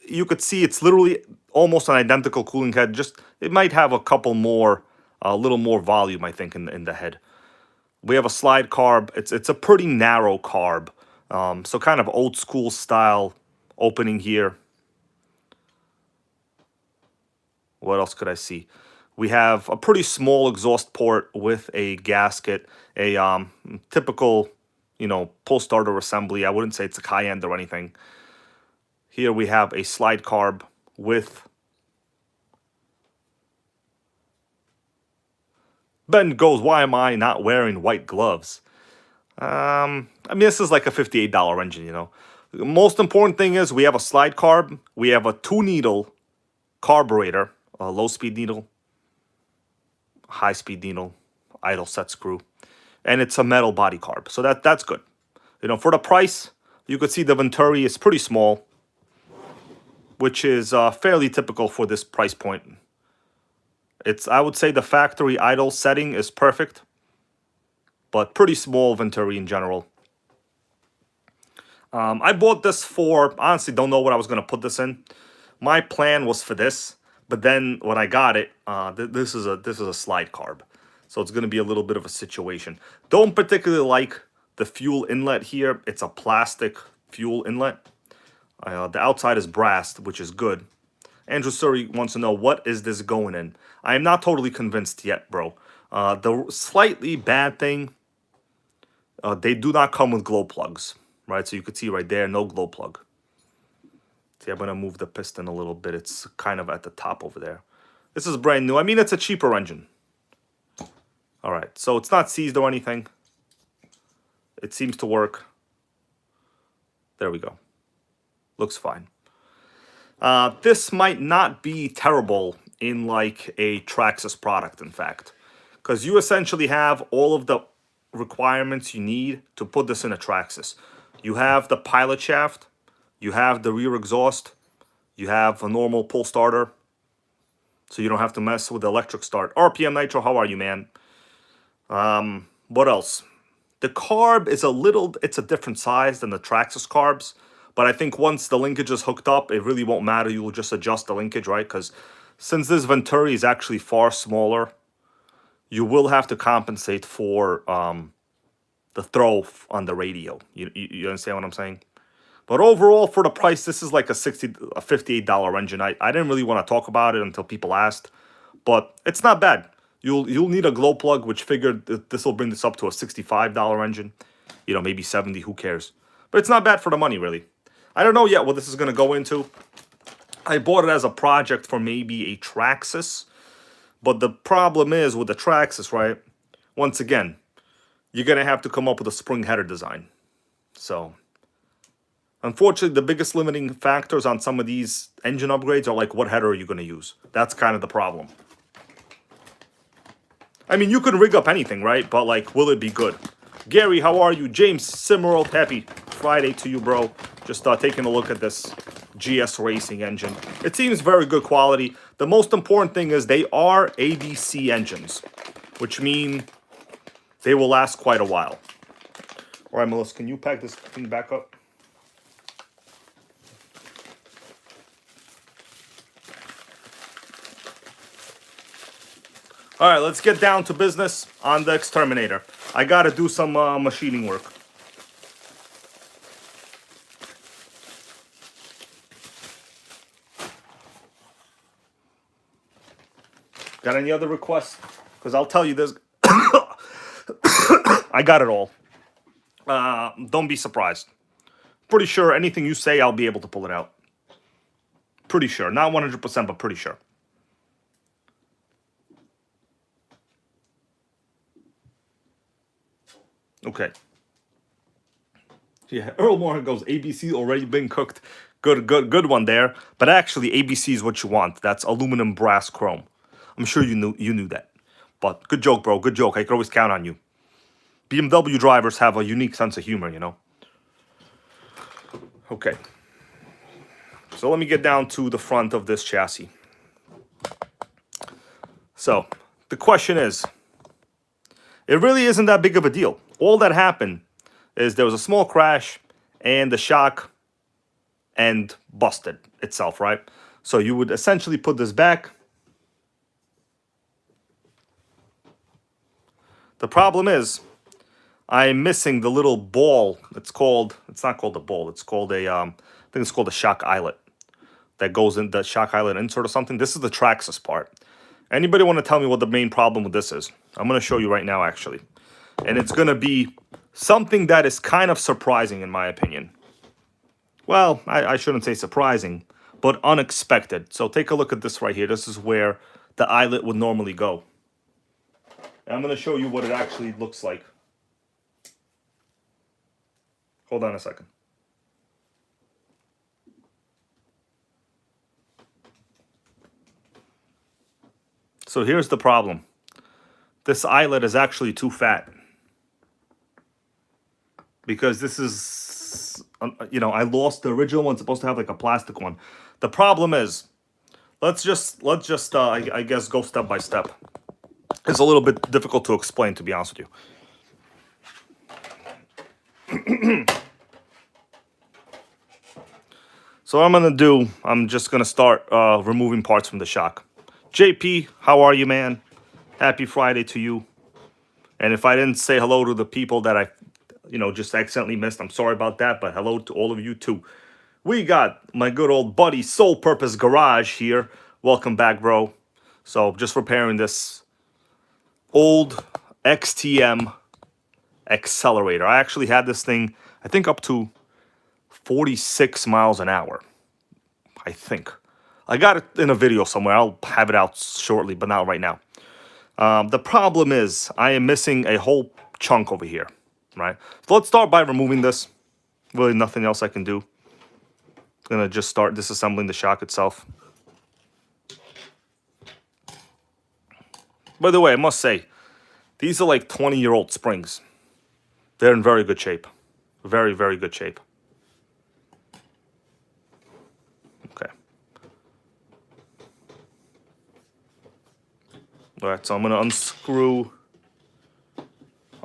you could see it's literally almost an identical cooling head. Just it might have a couple more, a little more volume, I think, in the head. We have a slide carb. It's a pretty narrow carb, so kind of old school style opening here. What else could I see? We have a pretty small exhaust port with a gasket, a typical, you know, pull-starter assembly. I wouldn't say it's a high-end or anything. Here we have a slide carb with... Ben goes, why am I not wearing white gloves? I mean, this is like a $58 engine, you know. The most important thing is we have a slide carb. We have a 2-needle carburetor. A low-speed needle, high-speed needle, idle set screw. And it's a metal body carb, so that's good. You know, for the price, you could see the Venturi is pretty small, which is fairly typical for this price point. I would say the factory idle setting is perfect, but pretty small Venturi in general. I bought this for, honestly, don't know what I was going to put this in. My plan was for this, but then when I got it, this is a slide carb. So it's going to be a little bit of a situation. Don't particularly like the fuel inlet here. It's a plastic fuel inlet. The outside is brass, which is good. Andrew Surrey wants to know, what is this going in? I am not totally convinced yet, bro. The slightly bad thing, they do not come with glow plugs, right? So you could see right there, no glow plug. See, I'm going to move the piston a little bit. It's kind of at the top over there. This is brand new. I mean, it's a cheaper engine. All right, so it's not seized or anything. It seems to work. There we go. Looks fine. This might not be terrible in like a Traxxas product, in fact, because you essentially have all of the requirements you need to put this in a Traxxas. You have the pilot shaft, you have the rear exhaust, you have a normal pull starter, so you don't have to mess with the electric start. RPM Nitro, how are you, man? What else? The carb is it's a different size than the Traxxas carbs. But I think once the linkage is hooked up, it really won't matter. You'll just adjust the linkage, right? Because since this Venturi is actually far smaller, you will have to compensate for the throw on the radio. You understand what I'm saying? But overall, for the price, this is like a $58 engine. I didn't really want to talk about it until people asked, but it's not bad. You'll need a glow plug, which figured this will bring this up to a $65 engine. You know, maybe 70. Who cares? But it's not bad for the money, really. I don't know yet what this is going to go into. I bought it as a project for maybe a Traxxas. But the problem is with the Traxxas, right? Once again, you're going to have to come up with a spring header design. So, unfortunately, the biggest limiting factors on some of these engine upgrades are like, what header are you going to use? That's kind of the problem. I mean, you can rig up anything, right? But like, will it be good? Gary, how are you? James Simmerl, happy Friday to you, bro. Just taking a look at this GS Racing engine. It seems very good quality. The most important thing is they are ABC engines, which mean they will last quite a while. All right, Melissa, can you pack this thing back up? All right, let's get down to business on the Exterminator. I got to do some machining work. Got any other requests? Because I'll tell you this. I got it all. Don't be surprised. Pretty sure anything you say, I'll be able to pull it out. Pretty sure. Not 100%, but pretty sure. Okay. Yeah, Earl Moore goes, ABC already been cooked. Good one there. But actually, ABC is what you want. That's aluminum, brass, chrome. I'm sure you knew that. But good joke, bro. Good joke. I can always count on you. BMW drivers have a unique sense of humor, you know. Okay. So let me get down to the front of this chassis. So the question is, it really isn't that big of a deal. All that happened is there was a small crash and the shock end busted itself, right? So you would essentially put this back. The problem is I'm missing the little ball. It's not called a ball. It's called I think it's called a shock eyelet that goes in the shock eyelet insert or something. This is the Traxxas part. Anybody want to tell me what the main problem with this is? I'm going to show you right now, actually. And it's going to be something that is kind of surprising, in my opinion. Well, I shouldn't say surprising, but unexpected. So take a look at this right here. This is where the eyelet would normally go. And I'm going to show you what it actually looks like. Hold on a second. So here's the problem. this eyelet is actually too fat. Because this is, you know, I lost the original one. It's supposed to have like a plastic one. The problem is, let's just I guess go step by step. It's a little bit difficult to explain, to be honest with you. So what I'm gonna do, I'm just gonna start removing parts from the shock. JP, how are you, man? Happy Friday to you. And if I didn't say hello to the people that I, you know, just accidentally missed, I'm sorry about that, but hello to all of you too. We got my good old buddy Soul Purpose Garage here. Welcome back, bro. So just repairing this old XTM Accelerator. I actually had this thing, I think, up to 46 miles an hour. I think. I got it in a video somewhere. I'll have it out shortly, but not right now. The problem is I am missing a whole chunk over here, right? So let's start by removing this. Really nothing else I can do. I'm going to just start disassembling the shock itself. By the way, I must say, these are like 20-year-old springs. They're in very good shape. Very, very good shape. Okay. All right, so I'm going to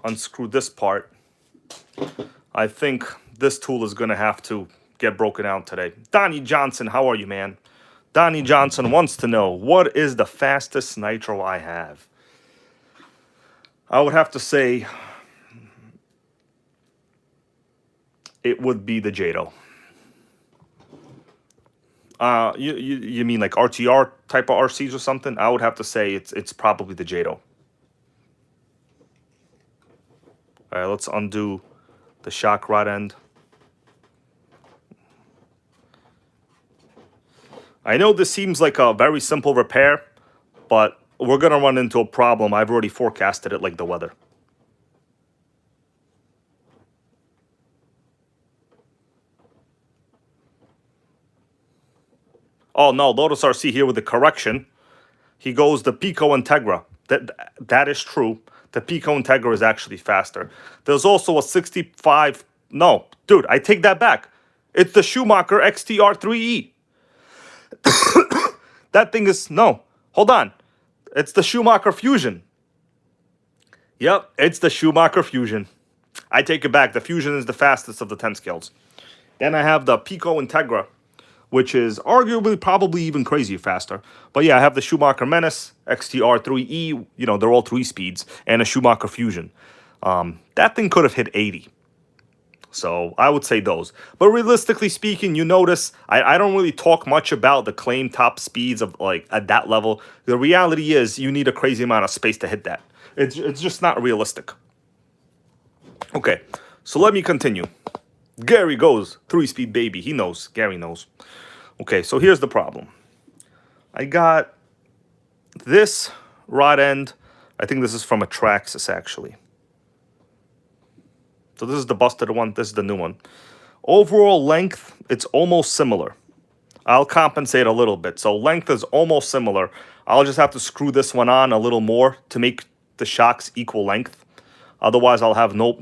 unscrew this part. I think this tool is going to have to get broken out today. Donnie Johnson, how are you, man? Donnie Johnson wants to know, what is the fastest nitro I have? I would have to say it would be the Jado. You mean like RTR type of RCs or something? I would have to say it's probably the Jado. All right, let's undo the shock rod end. I know this seems like a very simple repair, but we're going to run into a problem. I've already forecasted it like the weather. Oh, no, Lotus RC here with the correction. He goes the Pico Integra. That is true. The Pico Integra is actually faster. There's also a 65... No, dude, I take that back. It's the Schumacher XTR3E. That thing is... No, hold on. It's the Schumacher Fusion. Yep, it's the Schumacher Fusion. I take it back. The Fusion is the fastest of the 10 scales. Then I have the Pico Integra, which is arguably probably even crazier faster. But yeah, I have the Schumacher Menace, XTR3E, you know, they're all 3 speeds, and a Schumacher Fusion. That thing could have hit 80. So I would say those. But realistically speaking, you notice I don't really talk much about the claim top speeds of like at that level. The reality is you need a crazy amount of space to hit that. It's just not realistic. Okay, so let me continue. Gary goes 3-speed baby. He knows. Gary knows. Okay, so here's the problem. I got this rod end. I think this is from a Traxxas actually. So this is the busted one. This is the new one. Overall length, it's almost similar. I'll compensate a little bit. So length is almost similar. I'll just have to screw this one on a little more to make the shocks equal length. Otherwise, I'll have well,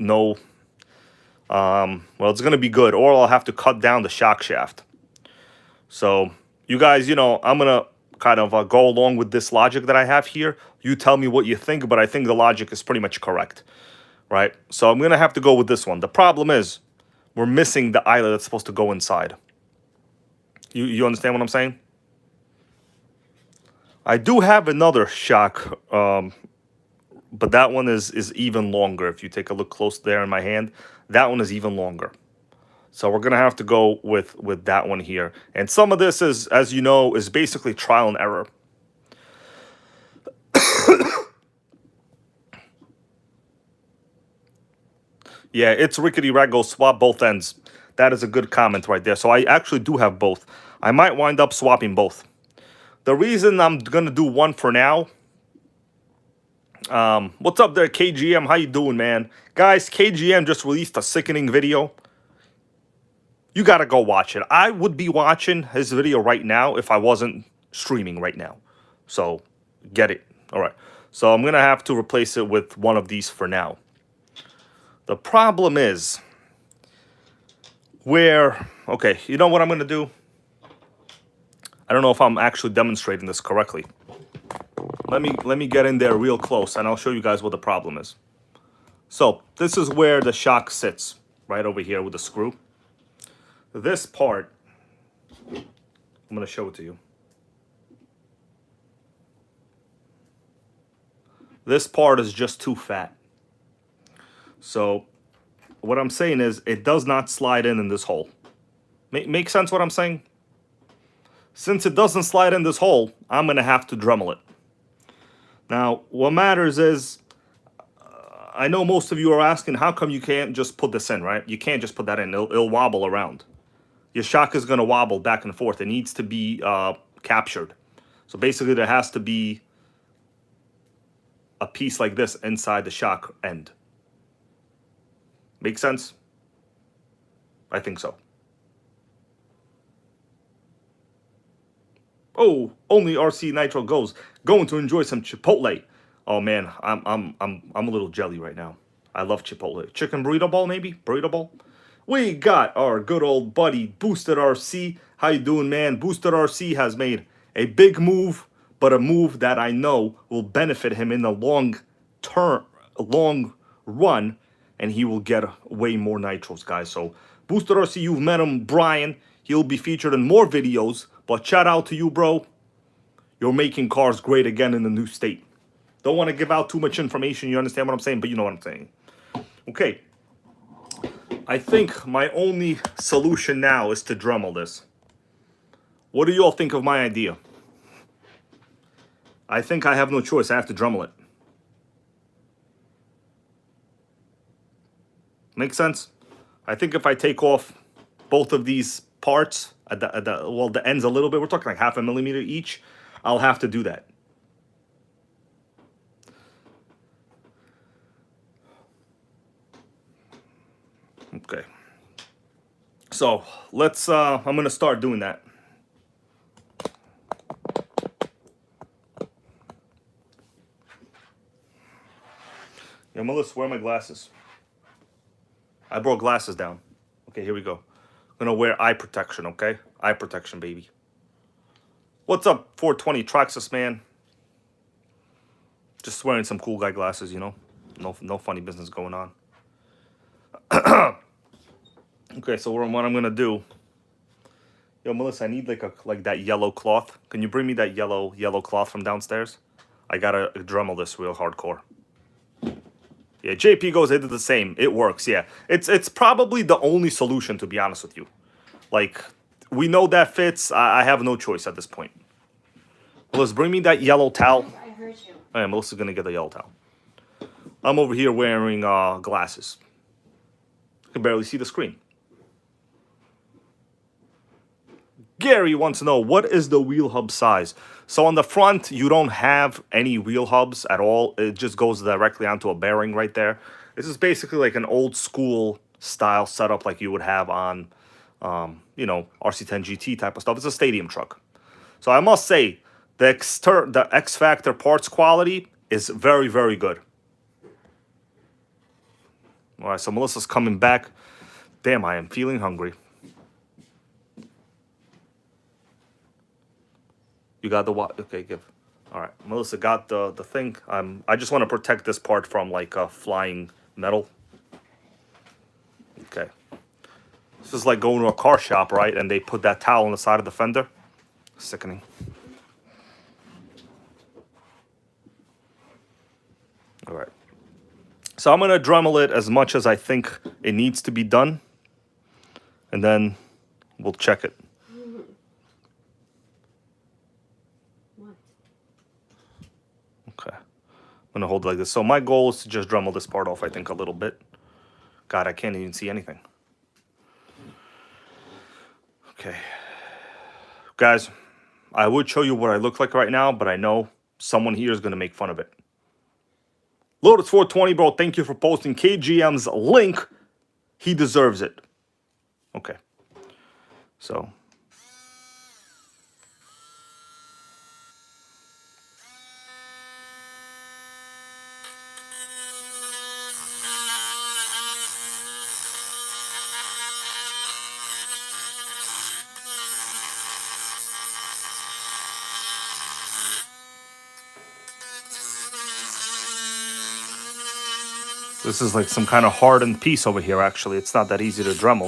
it's going to be good. Or I'll have to cut down the shock shaft. So you guys, you know, I'm going to kind of go along with this logic that I have here. You tell me what you think, but I think the logic is pretty much correct. Right? So I'm going to have to go with this one. The problem is we're missing the eyelet that's supposed to go inside. You understand what I'm saying? I do have another shock, but that one is even longer. If you take a look close there in my hand, that one is even longer. So we're going to have to go with that one here. And some of this is, as you know, is basically trial and error. Yeah, it's rickety raggo, swap both ends. That is a good comment right there. So I actually do have both. I might wind up swapping both. The reason I'm going to do one for now. What's up there, KGM? How you doing, man? Guys, KGM just released a sickening video. You got to go watch it. I would be watching his video right now if I wasn't streaming right now. So, get it. All right. So I'm going to have to replace it with one of these for now. The problem is where, okay, you know what I'm going to do? I don't know if I'm actually demonstrating this correctly. Let me get in there real close and I'll show you guys what the problem is. So this is where the shock sits, right over here with the screw. This part, I'm going to show it to you. This part is just too fat. So what I'm saying is it does not slide in this hole. Make sense what I'm saying? Since it doesn't slide in this hole, I'm going to have to Dremel it. Now, what matters is, I know most of you are asking, how come you can't just put this in, right? You can't just put that in. It'll wobble around. Your shock is going to wobble back and forth. It needs to be captured. So basically, there has to be a piece like this inside the shock end. Make sense? I think so. Oh, only RC Nitro goes. Going to enjoy some Chipotle. Oh man, I'm a little jelly right now. I love Chipotle. Chicken burrito bowl, maybe? Burrito bowl? We got our good old buddy Boosted RC. How you doing, man? Boosted RC has made a big move, but a move that I know will benefit him in the long run, and he will get way more nitros, guys. So Boosted RC, you've met him, Brian. He'll be featured in more videos, but shout out to you, bro. You're making cars great again in the new state. Don't want to give out too much information, you understand what I'm saying, but you know what I'm saying. Okay. I think my only solution now is to Dremel this. What do you all think of my idea? I think I have no choice. I have to Dremel it. Make sense? I think if I take off both of these parts at the ends a little bit, we're talking like 0.5 millimeter each, I'll have to do that. Okay. So let's I'm gonna start doing that. Yeah, Melissa, where are my glasses? I brought glasses down. Okay, here we go. I'm gonna wear eye protection, okay? Eye protection, baby. What's up, 420 Traxxas, man? Just wearing some cool guy glasses, you know? No funny business going on. Okay, so what I'm gonna do? Yo, Melissa, I need like that yellow cloth. Can you bring me that yellow cloth from downstairs? I gotta Dremel this real hardcore. Yeah, JP goes, I did the same. It works, yeah. It's probably the only solution, to be honest with you. Like, we know that fits. I have no choice at this point. Melissa, bring me that yellow towel. I heard you. Oh, yeah, Melissa's gonna get the yellow towel. I'm over here wearing glasses. I can barely see the screen. Gary wants to know, what is the wheel hub size? So on the front, you don't have any wheel hubs at all. It just goes directly onto a bearing right there. This is basically like an old school style setup like you would have on, you know, RC10 GT type of stuff. It's a stadium truck. So I must say, the X Factor parts quality is very, very good. All right, so Melissa's coming back. Damn, I am feeling hungry. You got the what? Okay, give. All right, Melissa got the thing. I just want to protect this part from like flying metal. Okay. This is like going to a car shop, right? And they put that towel on the side of the fender. Sickening. All right. So I'm gonna Dremel it as much as I think it needs to be done, and then we'll check it. Okay, I'm gonna hold it like this. So my goal is to just Dremel this part off, I think, a little bit. God, I can't even see anything. Okay. Guys, I would show you what I look like right now, but I know someone here is gonna make fun of it. Lotus 420, bro, thank you for posting KGM's link. He deserves it. Okay. So. This is like some kind of hardened piece over here, actually. It's not that easy to Dremel.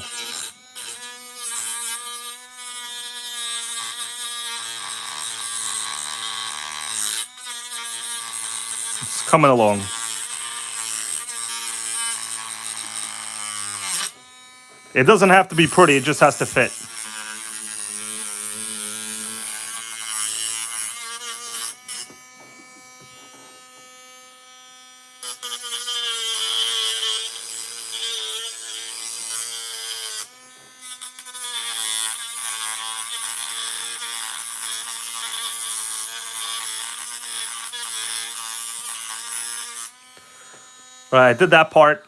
It's coming along. It doesn't have to be pretty, it just has to fit. All right, I did that part.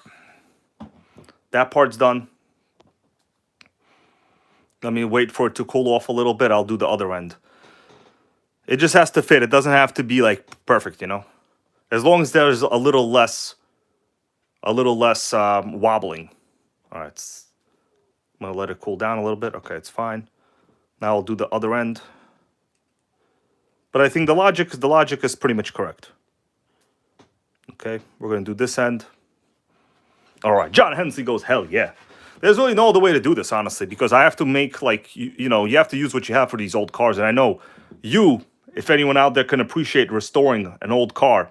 That part's done. Let me wait for it to cool off a little bit. I'll do the other end. It just has to fit. It doesn't have to be like perfect, you know. As long as there's a little less wobbling. All right, I'm gonna let it cool down a little bit. Okay, it's fine. Now I'll do the other end. But I think the logic is pretty much correct. Okay, we're gonna do this end. All right, John Hensley goes, hell yeah. There's really no other way to do this, honestly, because I have to make, like, you know, you have to use what you have for these old cars. And I know you, if anyone out there can appreciate restoring an old car,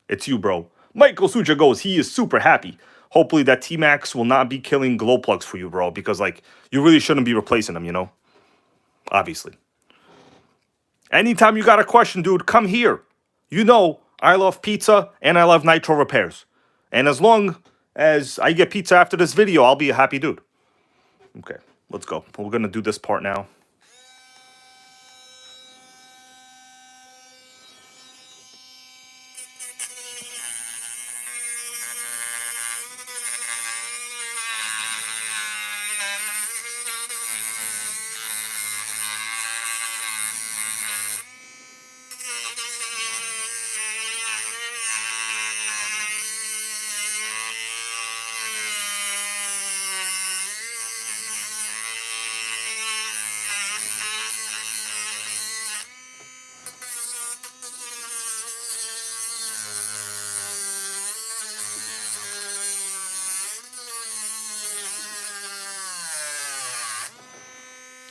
it's you, bro. Michael Suja goes, he is super happy. Hopefully that T-Max will not be killing glow plugs for you, bro, because, like, you really shouldn't be replacing them, you know? Obviously. Anytime you got a question, dude, come here. You know I love pizza and I love Nitro repairs. And as long as I get pizza after this video, I'll be a happy dude. Okay, let's go. We're going to do this part now.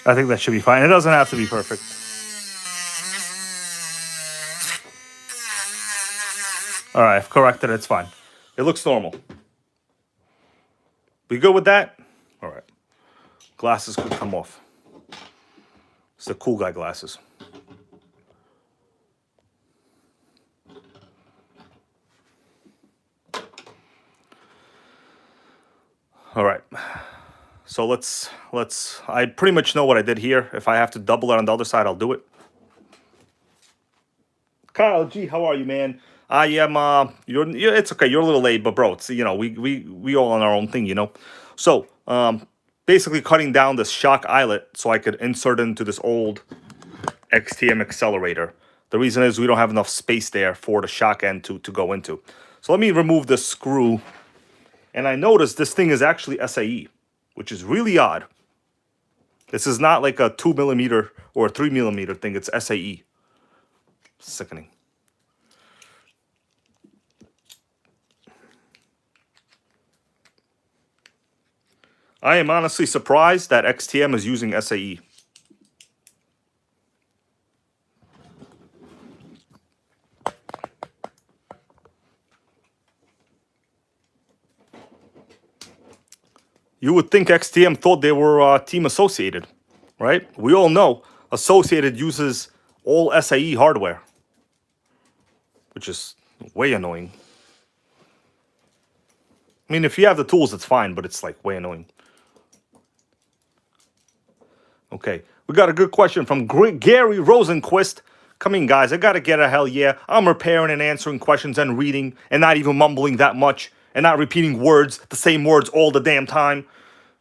I think that should be fine. It doesn't have to be perfect. All right, I've corrected it. It's fine. It looks normal. We good with that? All right. Glasses could come off. It's the cool guy glasses. All right. So let's I pretty much know what I did here. If I have to double it on the other side, I'll do it. Kyle G, how are you, man? I am it's okay, you're a little late, but bro, it's, you know, we all on our own thing, you know. So, basically cutting down this shock eyelet so I could insert it into this old XTM Accelerator. The reason is we don't have enough space there for the shock end to go into. So let me remove this screw. And I noticed this thing is actually SAE, which is really odd. This is not like a 2mm or a 3mm thing. It's SAE. Sickening. I am honestly surprised that XTM is using SAE. You would think XTM thought they were Team Associated, right? We all know Associated uses all SAE hardware, which is way annoying. I mean, if you have the tools, it's fine, but it's like way annoying. Okay, we got a good question from Gary Rosenquist. Come in, guys. I got to get a hell yeah. I'm repairing and answering questions and reading and not even mumbling that much and not repeating words, the same words all the damn time.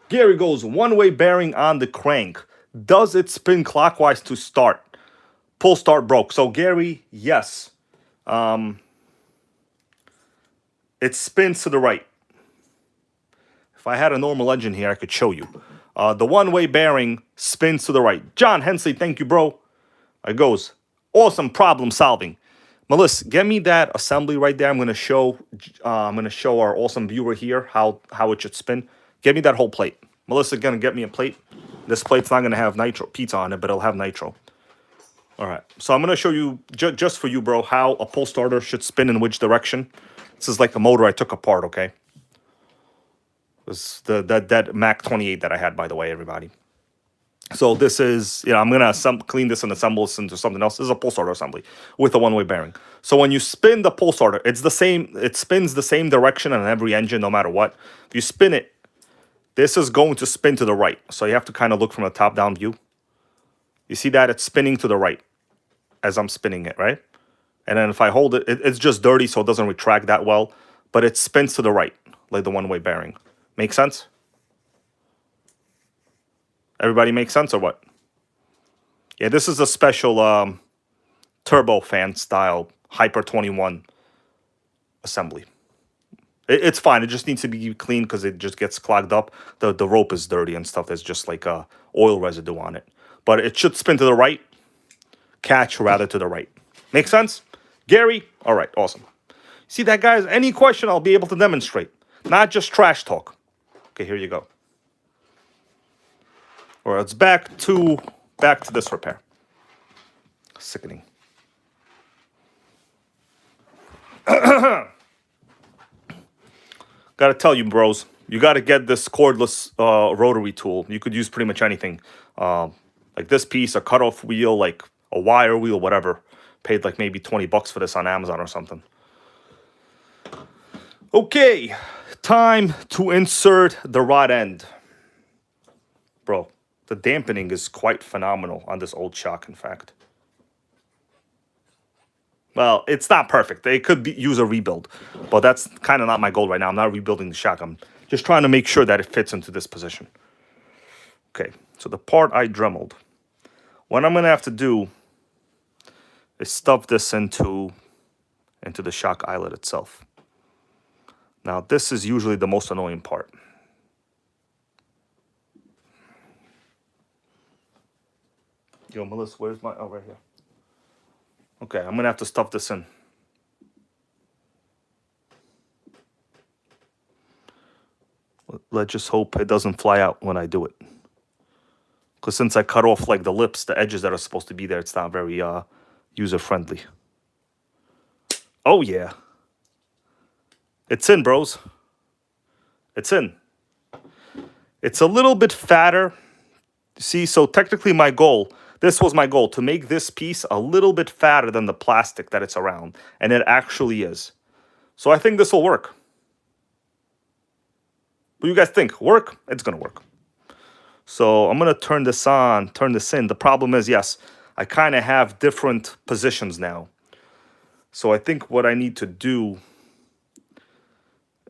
Gary goes, one-way bearing on the crank. Does it spin clockwise to start? Pull start broke. So, Gary, yes. It spins to the right. If I had a normal engine here, I could show you. The one-way bearing spins to the right. John Hensley, thank you, bro. It goes, awesome problem solving. Melissa, get me that assembly right there. I'm gonna show our awesome viewer here how it should spin. Get me that whole plate. Melissa's gonna get me a plate. This plate's not gonna have nitro pizza on it, but it'll have nitro. All right, so I'm gonna show you just for you, bro, how a pull starter should spin in which direction. This is like a motor I took apart. Okay, this that Mac 28 that I had, by the way, everybody. So this is, I'm gonna clean this and assemble this into something else. This is a pull starter assembly with a one-way bearing. So when you spin the pull starter, it's the same. It spins the same direction on every engine, no matter what. If you spin it, this is going to spin to the right. So you have to kind of look from a top-down view. You see that it's spinning to the right as I'm spinning it, right? And then if I hold it, it's just dirty, so it doesn't retract that well. But it spins to the right, like the one-way bearing. Make sense? Everybody make sense or what? Yeah, this is a special turbofan style Hyper 21 assembly. It's fine. It just needs to be clean because it just gets clogged up. The rope is dirty and stuff. There's just like oil residue on it. But it should spin to the right. Catch rather to the right. Make sense? Gary? All right, awesome. See that, guys? Any question, I'll be able to demonstrate. Not just trash talk. Okay, here you go. Or it's back to this repair. Sickening. Gotta tell you, bros, you gotta get this cordless rotary tool. You could use pretty much anything. Like this piece, a cutoff wheel, like a wire wheel, whatever. Paid like maybe 20 bucks for this on Amazon or something. Okay, time to insert the rod end. Bro, the dampening is quite phenomenal on this old shock, in fact. Well, it's not perfect. They could use a rebuild, but that's kind of not my goal right now. I'm not rebuilding the shock. I'm just trying to make sure that it fits into this position. Okay, so the part I dremeled. What I'm going to have to do is stuff this into the shock eyelet itself. Now, this is usually the most annoying part. Yo, Melissa, where's my... Oh, right here. Okay, I'm going to have to stuff this in. Let's just hope it doesn't fly out when I do it. Because since I cut off like the lips, the edges that are supposed to be there, it's not very user-friendly. Oh, yeah. It's in, bros. It's in. It's a little bit fatter. See, so technically my goal... This was my goal, to make this piece a little bit fatter than the plastic that it's around. And it actually is. So I think this will work. What do you guys think? Work? It's going to work. So I'm going to turn this in. The problem is, yes, I kind of have different positions now. So I think what I need to do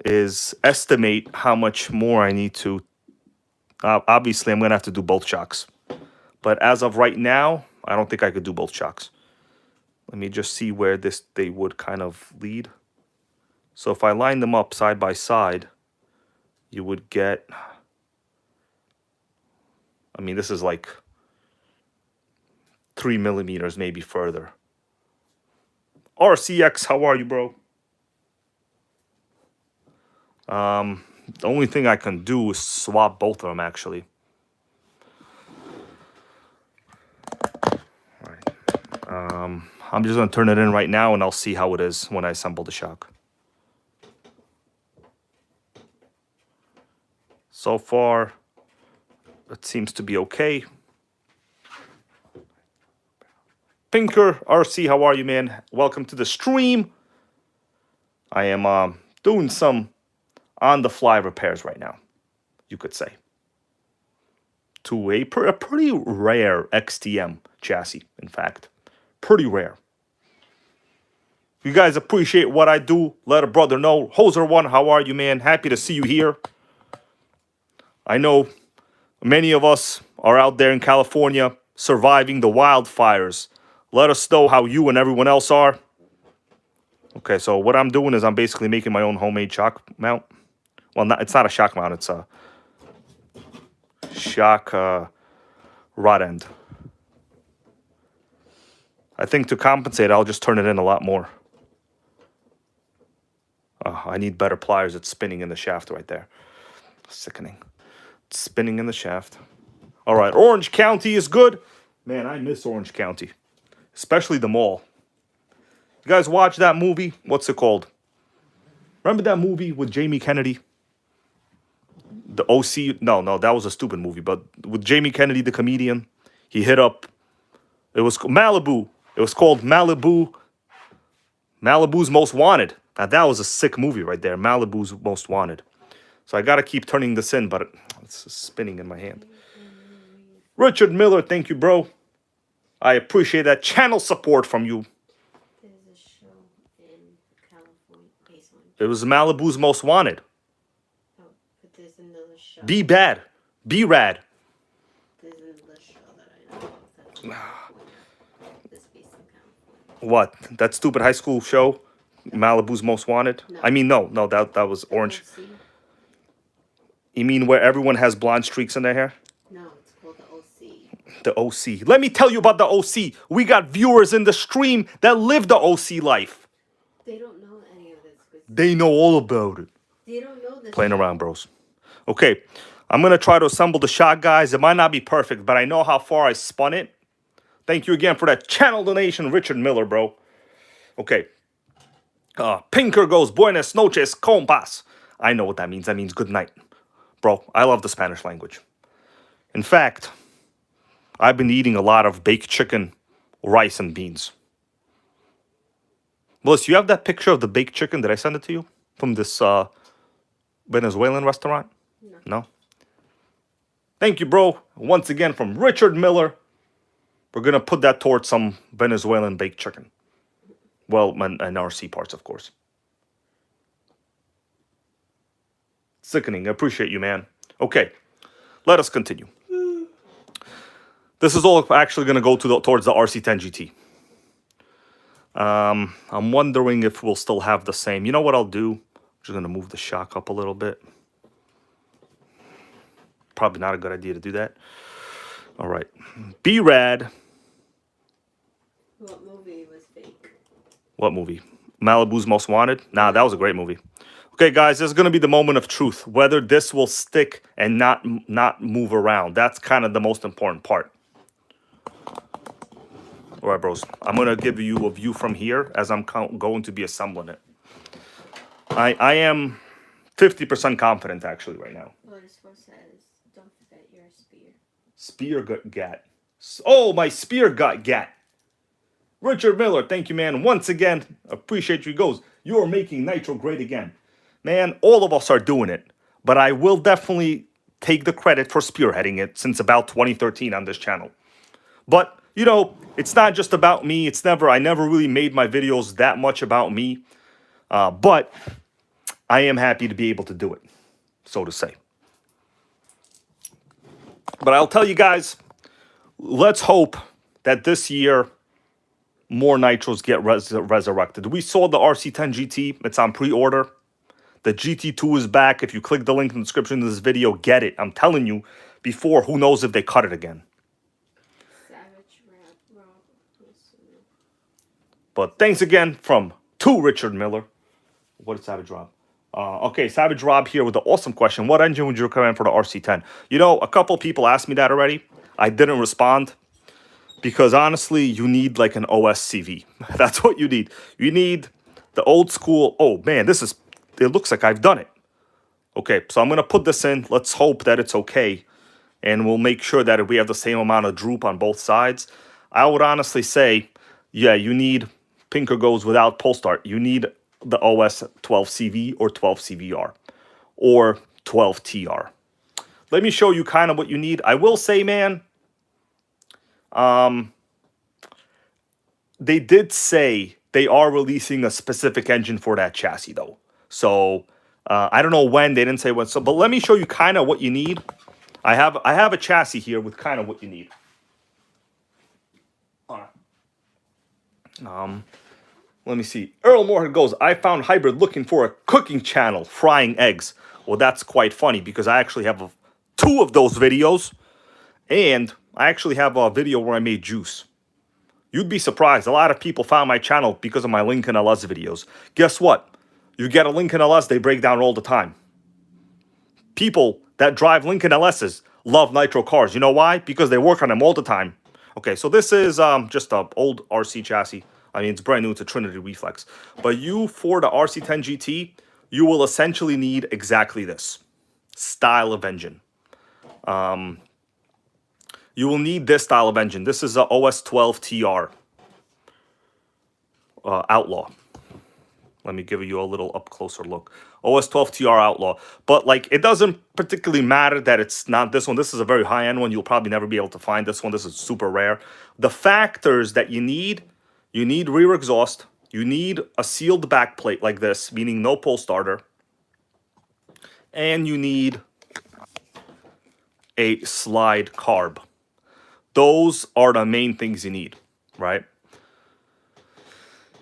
is estimate how much more I need to... obviously, I'm going to have to do both shocks. But as of right now, I don't think I could do both shocks. Let me just see where they would kind of lead. So if I line them up side by side, you would get... I mean, this is like 3 millimeters, maybe further. RCX, how are you, bro? The only thing I can do is swap both of them, actually. I'm just going to turn it in right now, and I'll see how it is when I assemble the shock. So far, it seems to be okay. Pinker, RC, how are you, man? Welcome to the stream. I am doing some on-the-fly repairs right now, you could say, to a pretty rare XTM chassis, in fact. Pretty rare. If you guys appreciate what I do, let a brother know. Hoser1, how are you, man? Happy to see you here. I know many of us are out there in California surviving the wildfires. Let us know how you and everyone else are. Okay, so what I'm doing is I'm basically making my own homemade shock mount. Well, it's not a shock mount. It's a shock rod end. I think to compensate, I'll just turn it in a lot more. Oh, I need better pliers. It's spinning in the shaft right there. Sickening. It's spinning in the shaft. All right, Orange County is good. Man, I miss Orange County. Especially the mall. You guys watch that movie? What's it called? Remember that movie with Jamie Kennedy? The OC? No, that was a stupid movie. But with Jamie Kennedy, the comedian, he hit up. It was Malibu. It was called Malibu. Malibu's Most Wanted. Now that was a sick movie right there. Malibu's Most Wanted. So I gotta keep turning this in, but it's spinning in my hand. Richard Miller, thank you, bro. I appreciate that channel support from you. There's a show in California based on. It was Malibu's Most Wanted. Oh, but there's another show. Be bad. Be rad. There's another show that I know of that's in California. That's based in California. What? That stupid high school show? Malibu's Most Wanted? No. I mean, no, that was Orange. OC? You mean where everyone has blonde streaks in their hair? No, it's called the OC. The OC. Let me tell you about the OC. We got viewers in the stream that live the OC life. They don't know any of this. They know all about it. They don't know this. Playing around, bros. Okay, I'm going to try to assemble the shot, guys. It might not be perfect, but I know how far I spun it. Thank you again for that channel donation, Richard Miller, bro. Okay. Pinker goes, buenas noches, compas. I know what that means. That means good night. Bro, I love the Spanish language. In fact, I've been eating a lot of baked chicken, rice, and beans. Melissa, you have that picture of the baked chicken? Did I send it to you? From this Venezuelan restaurant? No? Thank you, bro. Once again, from Richard Miller. We're going to put that towards some Venezuelan baked chicken. Well, and RC parts, of course. Sickening. I appreciate you, man. Okay, let us continue. This is all actually going to go towards the RC10 GT. I'm wondering if we'll still have the same. You know what I'll do? I'm just going to move the shock up a little bit. Probably not a good idea to do that. All right. B-Rad. What movie was fake? What movie? Malibu's Most Wanted? Nah, that was a great movie. Okay, guys, this is going to be the moment of truth. Whether this will stick and not move around. That's kind of the most important part. All right, bros. I'm going to give you a view from here as I'm going to be assembling it. I am 50% confident, actually, right now. What this one says, don't forget your spear. Spear gat. Oh, my spear gat. Richard Miller, thank you, man. Once again, appreciate you. He goes, you are making Nitro great again. Man, all of us are doing it. But I will definitely take the credit for spearheading it since about 2013 on this channel. But, you know, it's not just about me. I never really made my videos that much about me. But I am happy to be able to do it, so to say. But I'll tell you guys, let's hope that this year more Nitros get resurrected. We saw the RC10 GT. It's on pre-order. The GT2 is back. If you click the link in the description of this video, get it. I'm telling you, before, who knows if they cut it again. Savage Rob. But thanks again to Richard Miller. What is Savage Rob? Okay, Savage Rob here with the awesome question. What engine would you recommend for the RC10? You know, a couple people asked me that already. I didn't respond. Because honestly, you need like an OSCV. That's what you need. You need the old school. Oh man, it looks like I've done it. Okay, so I'm going to put this in. Let's hope that it's okay. And we'll make sure that we have the same amount of droop on both sides. I would honestly say, yeah, you need, Pinker goes without pull start. You need the OS 12CV or 12CVR or 12TR. Let me show you kind of what you need. I will say, man, they did say they are releasing a specific engine for that chassis, though. So I don't know when. They didn't say when. So, but let me show you kind of what you need. I have a chassis here with kind of what you need. Let me see. Earl Moorhead goes, I found Hybrid looking for a cooking channel, frying eggs. Well, that's quite funny because I actually have 2 of those videos. And I actually have a video where I made juice. You'd be surprised. A lot of people found my channel because of my Lincoln LS videos. Guess what? You get a Lincoln LS, they break down all the time. People that drive Lincoln LSs love nitro cars. You know why? Because they work on them all the time. Okay, so this is just an old RC chassis. I mean, it's brand new. It's a Trinity Reflex. But for the RC10 GT, you will essentially need exactly this style of engine. You will need this style of engine. This is a OS12 TR Outlaw. Let me give you a little up closer look. OS12 TR Outlaw. But like, it doesn't particularly matter that it's not this one. This is a very high-end one. You'll probably never be able to find this one. This is super rare. The factors that you need rear exhaust. You need a sealed back plate like this, meaning no pull starter. And you need a slide carb. Those are the main things you need, right?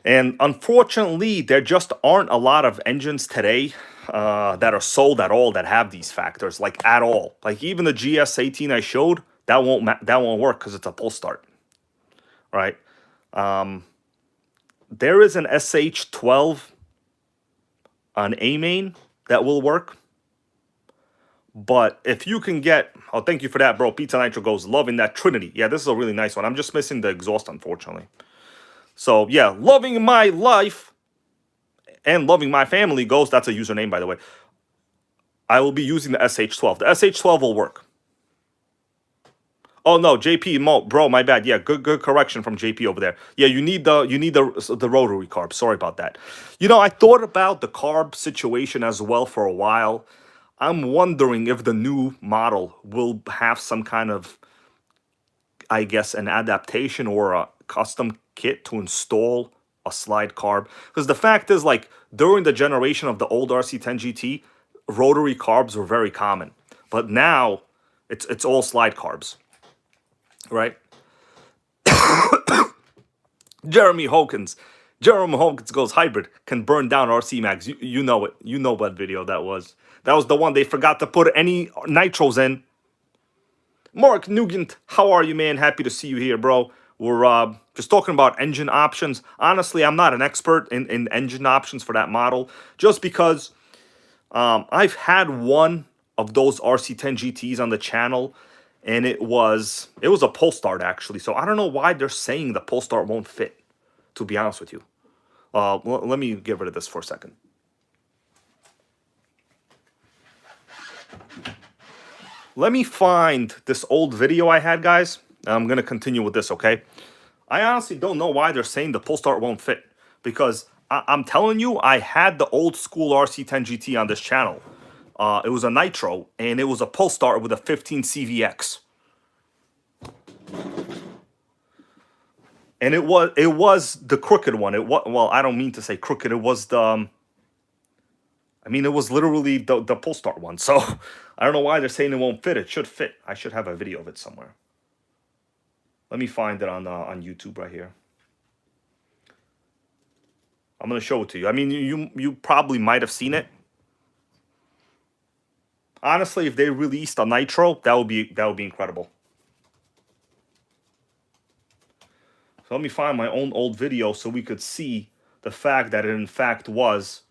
And unfortunately, there just aren't a lot of engines today that are sold at all that have these factors, like at all. Like even the GS18 I showed, that won't work because it's a pull start, right? There is an SH12 on A main that will work. But if you can get, oh, thank you for that, bro. Pizza Nitro goes, loving that Trinity. Yeah, this is a really nice one. I'm just missing the exhaust, unfortunately. So, yeah, loving my life and loving my family goes, that's a username, by the way. I will be using the SH12. The SH12 will work. Oh, no, JP, bro, my bad. Yeah, good correction from JP over there. Yeah, you need the rotary carb. Sorry about that. You know, I thought about the carb situation as well for a while. I'm wondering if the new model will have some kind of, I guess, an adaptation or a custom kit to install a slide carb. Because the fact is, like, during the generation of the old RC10 GT, rotary carbs were very common. But now, it's all slide carbs, right? Jeremy Hawkins goes, hybrid can burn down RC mags. You know it. You know what video that was. That was the one they forgot to put any nitros in. Mark Nugent, how are you, man? Happy to see you here, bro. We're just talking about engine options. Honestly, I'm not an expert in engine options for that model, just because I've had one of those RC10 GTs on the channel, and it was a pull start, actually. So I don't know why they're saying the pull start won't fit, to be honest with you. Let me get rid of this for a second. Let me find this old video I had, guys. I'm going to continue with this, okay? I honestly don't know why they're saying the pull start won't fit. Because I'm telling you, I had the old school RC10 GT on this channel. It was a Nitro, and it was a pull start with a 15 CVX. And it was the crooked one. Well, I don't mean to say crooked. It was the... I mean, it was literally the pull start one. So I don't know why they're saying it won't fit. It should fit. I should have a video of it somewhere. Let me find it on YouTube right here. I'm going to show it to you. I mean, you probably might have seen it. Honestly, if they released a Nitro, that would be incredible. So let me find my own old video so we could see the fact that it in fact was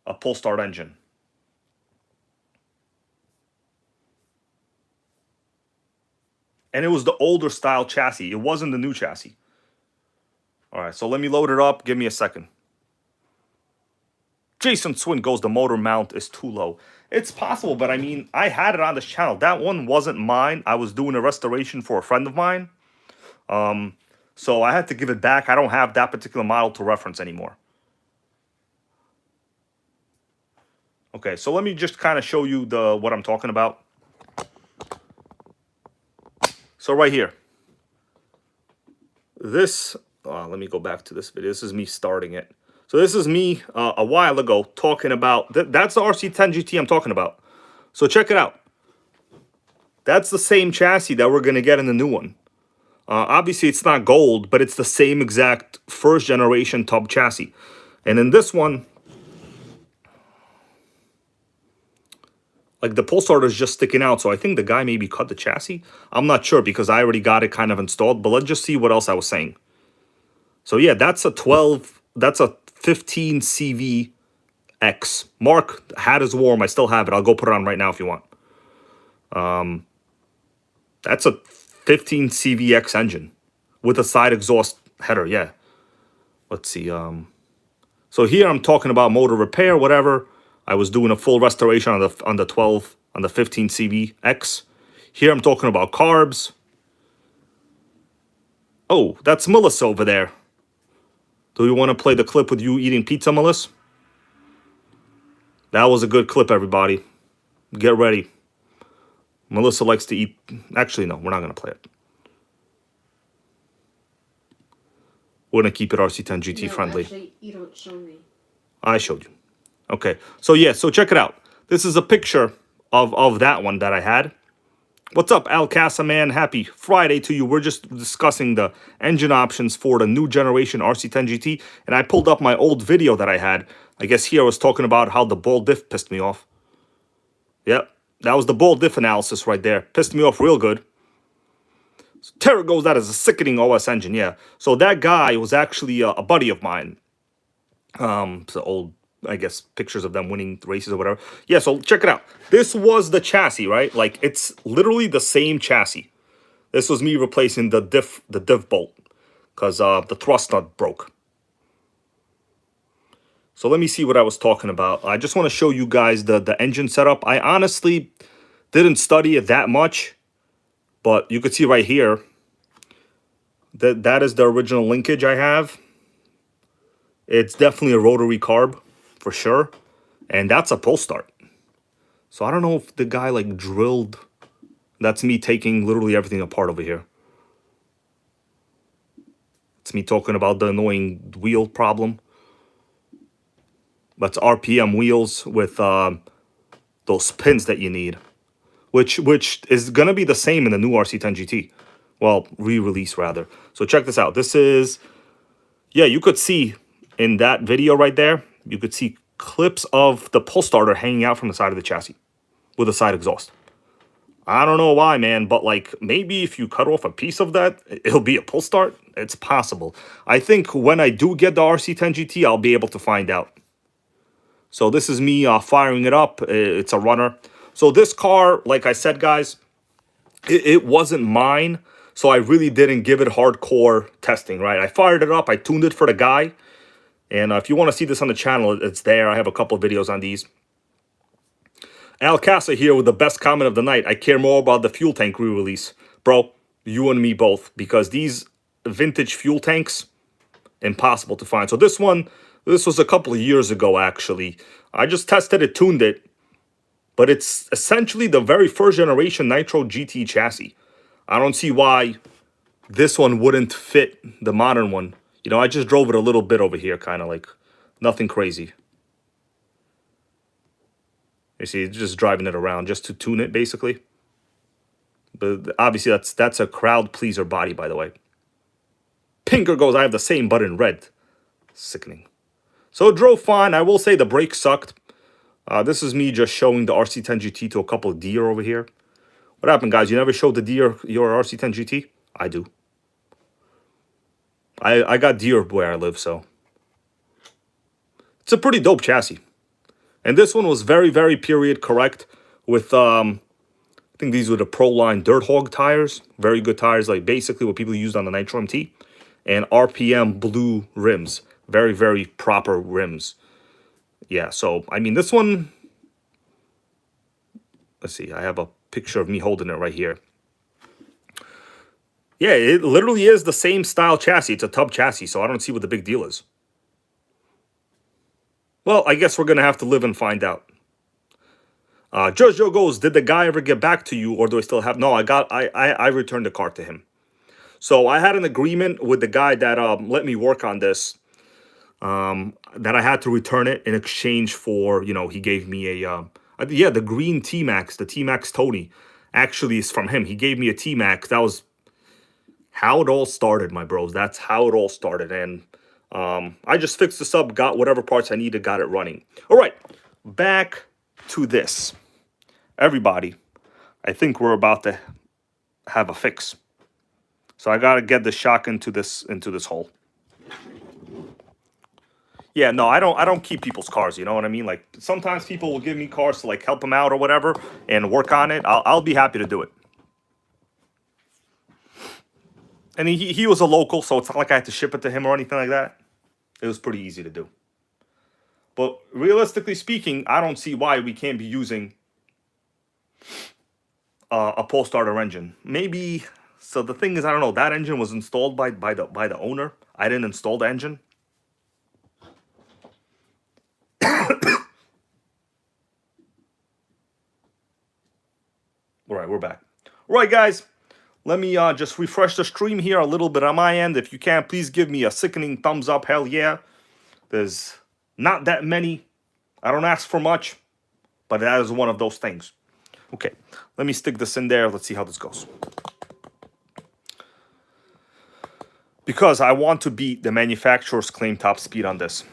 a pull start engine. And it was the older style chassis. It wasn't the new chassis. All right, so let me load it up. Give me a second. Jason Swin goes, the motor mount is too low. It's possible, but I mean, I had it on this channel. That one wasn't mine. I was doing a restoration for a friend of mine. So I had to give it back. I don't have that particular model to reference anymore. Okay, so let me just kind of show you what I'm talking about. So right here. This, let me go back to this video. This is me starting it. So this is me a while ago talking about, that's the RC10 GT I'm talking about. So check it out. That's the same chassis that we're going to get in the new one. Obviously, it's not gold, but it's the same exact first generation tub chassis. And in this one, like the pull starter is just sticking out. So I think the guy maybe cut the chassis. I'm not sure because I already got it kind of installed. But let's just see what else I was saying. So yeah, that's a 12. That's a 15 CV X. Mark, hat is warm. I still have it. I'll go put it on right now if you want. That's a 15 CVX engine with a side exhaust header. Yeah. Let's see. So here I'm talking about motor repair, whatever. I was doing a full restoration on the 12 on the 15 CVX. Here I'm talking about carbs. Oh, that's Melissa over there. Do you want to play the clip with you eating pizza, Melissa? That was a good clip, everybody. Get ready. Melissa likes to eat. Actually, no, we're not going to play it. We're going to keep it RC10 GT friendly. Actually, you don't show me. I showed you. Okay. So, yeah. So, check it out. This is a picture of that one that I had. What's up, Al Casa, man? Happy Friday to you. We're just discussing the engine options for the new generation RC10 GT. And I pulled up my old video that I had. I guess here I was talking about how the ball diff pissed me off. Yep. That was the ball diff analysis right there. Pissed me off real good. So Terra goes, that is a sickening OS engine, yeah. So that guy was actually a buddy of mine. So old, I guess, pictures of them winning races or whatever. Yeah, so check it out. This was the chassis, right? Like, it's literally the same chassis. This was me replacing the diff bolt because the thrust nut broke. So let me see what I was talking about. I just want to show you guys the engine setup. I honestly didn't study it that much, but you could see right here that is the original linkage I have. It's definitely a rotary carb for sure, and that's a pull start. So I don't know if the guy like drilled. That's me taking literally everything apart over here. It's me talking about the annoying wheel problem. That's RPM wheels with those pins that you need, which is gonna be the same in the new RC10 GT. Well, re-release rather. So check this out. This is, yeah, you could see in that video right there, you could see clips of the pull starter hanging out from the side of the chassis with a side exhaust. I don't know why, man, but like maybe if you cut off a piece of that, it'll be a pull start. It's possible. I think when I do get the RC10 GT, I'll be able to find out. So this is me firing it up. It's a runner. So this car, like I said, guys, it wasn't mine. So I really didn't give it hardcore testing, right? I fired it up. I tuned it for the guy. And if you want to see this on the channel, it's there. I have a couple of videos on these. Al Casa here with the best comment of the night. I care more about the fuel tank re-release. Bro, you and me both. Because these vintage fuel tanks, impossible to find. So this one, this was a couple of years ago, actually. I just tested it, tuned it. But it's essentially the very first generation Nitro GT chassis. I don't see why this one wouldn't fit the modern one. You know, I just drove it a little bit over here, kind of like nothing crazy. You see, just driving it around just to tune it, basically. But obviously, that's a crowd pleaser body, by the way. Pinker goes, I have the same but in red. Sickening. So it drove fine. I will say the brakes sucked. This is me just showing the RC10 GT to a couple of deer over here. What happened, guys? You never showed the deer your RC10 GT? I do. I got deer where I live, so. It's a pretty dope chassis. And this one was very, very period correct with, I think these were the Proline Dirt Hog tires. Very good tires, like basically what people used on the Nitro MT. And RPM blue rims. Very, very proper rims. Yeah, so, I mean, this one, let's see, I have a picture of me holding it right here. Yeah, it literally is the same style chassis. It's a tub chassis, so I don't see what the big deal is. Well, I guess we're going to have to live and find out. Jojo goes, did the guy ever get back to you, or do I still have... No, I returned the car to him. So I had an agreement with the guy that let me work on this. That I had to return it in exchange for, you know, he gave me a... yeah, the green T-Max, the T-Max Tony, actually is from him. He gave me a T-Max. That was how it all started, my bros. That's how it all started. And I just fixed this up, got whatever parts I needed, got it running. All right, back to this. everybody, I think we're about to have a fix. So I gotta get the shock into this hole. Yeah, no, I don't keep people's cars. You know what I mean? Like sometimes people will give me cars to like help them out or whatever and work on it. I'll be happy to do it. And he was a local, so it's not like I had to ship it to him or anything like that. It was pretty easy to do. But realistically speaking, I don't see why we can't be using a pull starter engine. Maybe. So the thing is, I don't know. That engine was installed by the owner. I didn't install the engine. All right, we're back. All right, guys. Let me just refresh the stream here a little bit on my end. If you can, please give me a sickening thumbs up. Hell yeah. There's not that many. I don't ask for much, but that is one of those things. Okay, let me stick this in there. Let's see how this goes. Because I want to beat the manufacturer's claim top speed on this.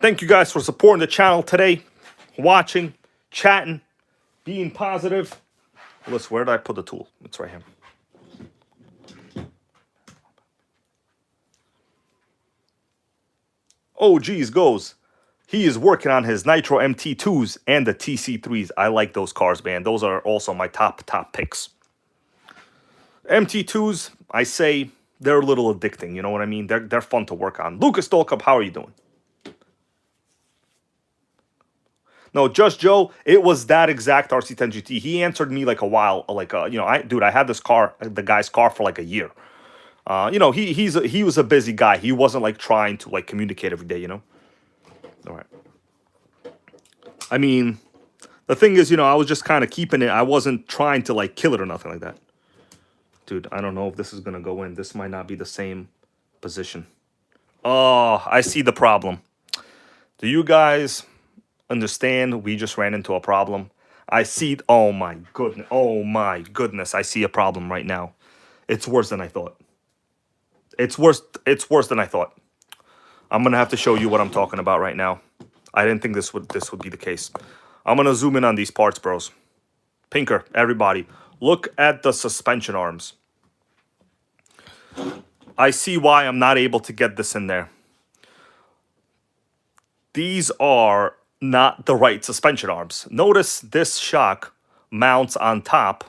Thank you guys for supporting the channel today, watching, chatting, being positive. Listen, where did I put the tool? It's right here. Oh, geez, goes. He is working on his Nitro MT2s and the TC3s. I like those cars, man. Those are also my top picks. MT2s, I say, they're a little addicting. You know what I mean? They're fun to work on. Lucas Dolcup, how are you doing? No, Just Joe, it was that exact RC10 GT. He answered me like a while, you know, I had this car, the guy's car for like a year. You know, he was a busy guy. He wasn't like trying to like communicate every day, you know? All right. I mean, the thing is, you know, I was just kind of keeping it. I wasn't trying to like kill it or nothing like that. Dude, I don't know if this is going to go in. This might not be the same position. Oh, I see the problem. Do you guys understand? We just ran into a problem. I see. Oh my goodness. Oh my goodness. I see a problem right now. It's worse than I thought. It's worse than I thought. I'm going to have to show you what I'm talking about right now. I didn't think this would be the case. I'm going to zoom in on these parts, bros. Pinker, everybody. Look at the suspension arms. I see why I'm not able to get this in there. These are not the right suspension arms. Notice this shock mounts on top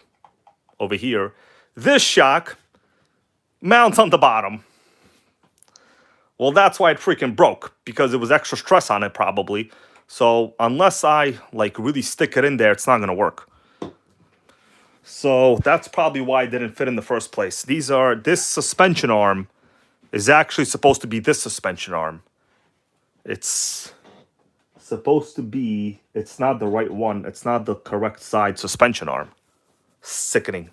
over here. This shock mounts on the bottom. Well, that's why it freaking broke, because it was extra stress on it probably. So unless I like really stick it in there, it's not going to work. So that's probably why it didn't fit in the first place. This suspension arm is actually supposed to be this suspension arm. It's supposed to be, it's not the right one. It's not the correct side suspension arm. Sickening.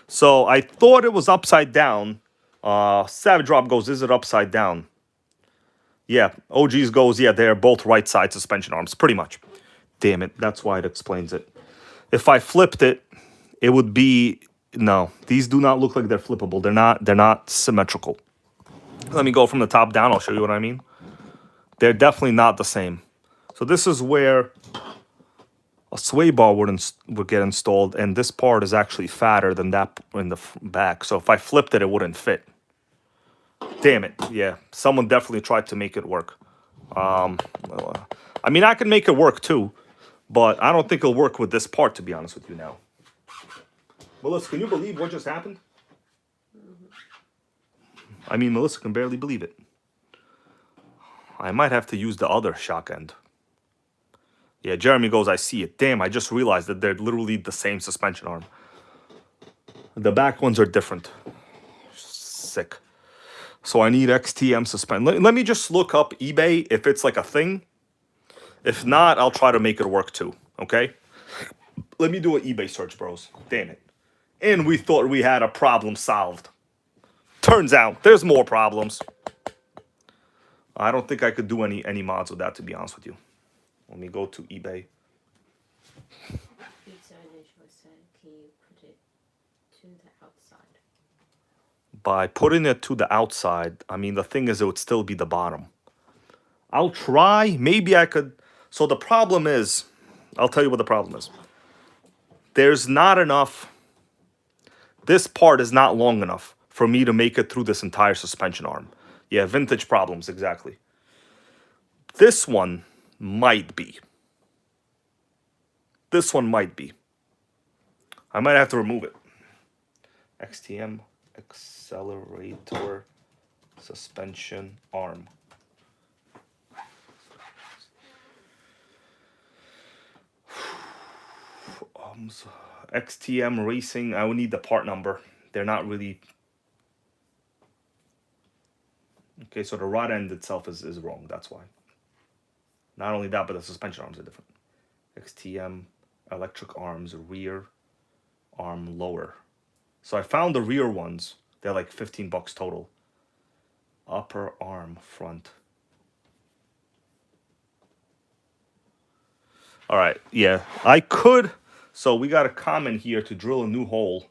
So I thought it was upside down. Savage Drop goes, is it upside down? Yeah, OGs goes, yeah, they're both right side suspension arms, pretty much. Damn it, that's why it explains it. If I flipped it, it would be, no, these do not look like they're flippable. They're not symmetrical. Let me go from the top down, I'll show you what I mean. They're definitely not the same. So this is where a sway bar would get installed, and this part is actually fatter than that in the back. So if I flipped it, it wouldn't fit. Damn it, yeah. Someone definitely tried to make it work. I mean, I can make it work too, but I don't think it'll work with this part, to be honest with you now. Melissa, can you believe what just happened? I mean, Melissa can barely believe it. I might have to use the other shock end. Yeah, Jeremy goes, I see it. Damn, I just realized that they're literally the same suspension arm. The back ones are different. Sick. So I need XTM suspension. Let me just look up eBay if it's like a thing. If not, I'll try to make it work too, okay? Let me do an eBay search, bros. Damn it. And we thought we had a problem solved. Turns out, there's more problems. I don't think I could do any mods with that, to be honest with you. Let me go to eBay. Can you put it to the outside? By putting it to the outside, I mean, the thing is, it would still be the bottom. I'll try. Maybe I could. So the problem is, I'll tell you what the problem is. there's not enough. This part is not long enough for me to make it through this entire suspension arm. Yeah, vintage problems, exactly. This one might be. This one might be. I might have to remove it. XTM Accelerator suspension arm. XTM Racing, I would need the part number. They're not really... Okay, so the rod end itself is wrong, that's why. Not only that, but the suspension arms are different. XTM electric arms, rear arm lower. So I found the rear ones. They're like $15 total. Upper arm front. All right, yeah, I could... So we got a comment here to drill a new hole.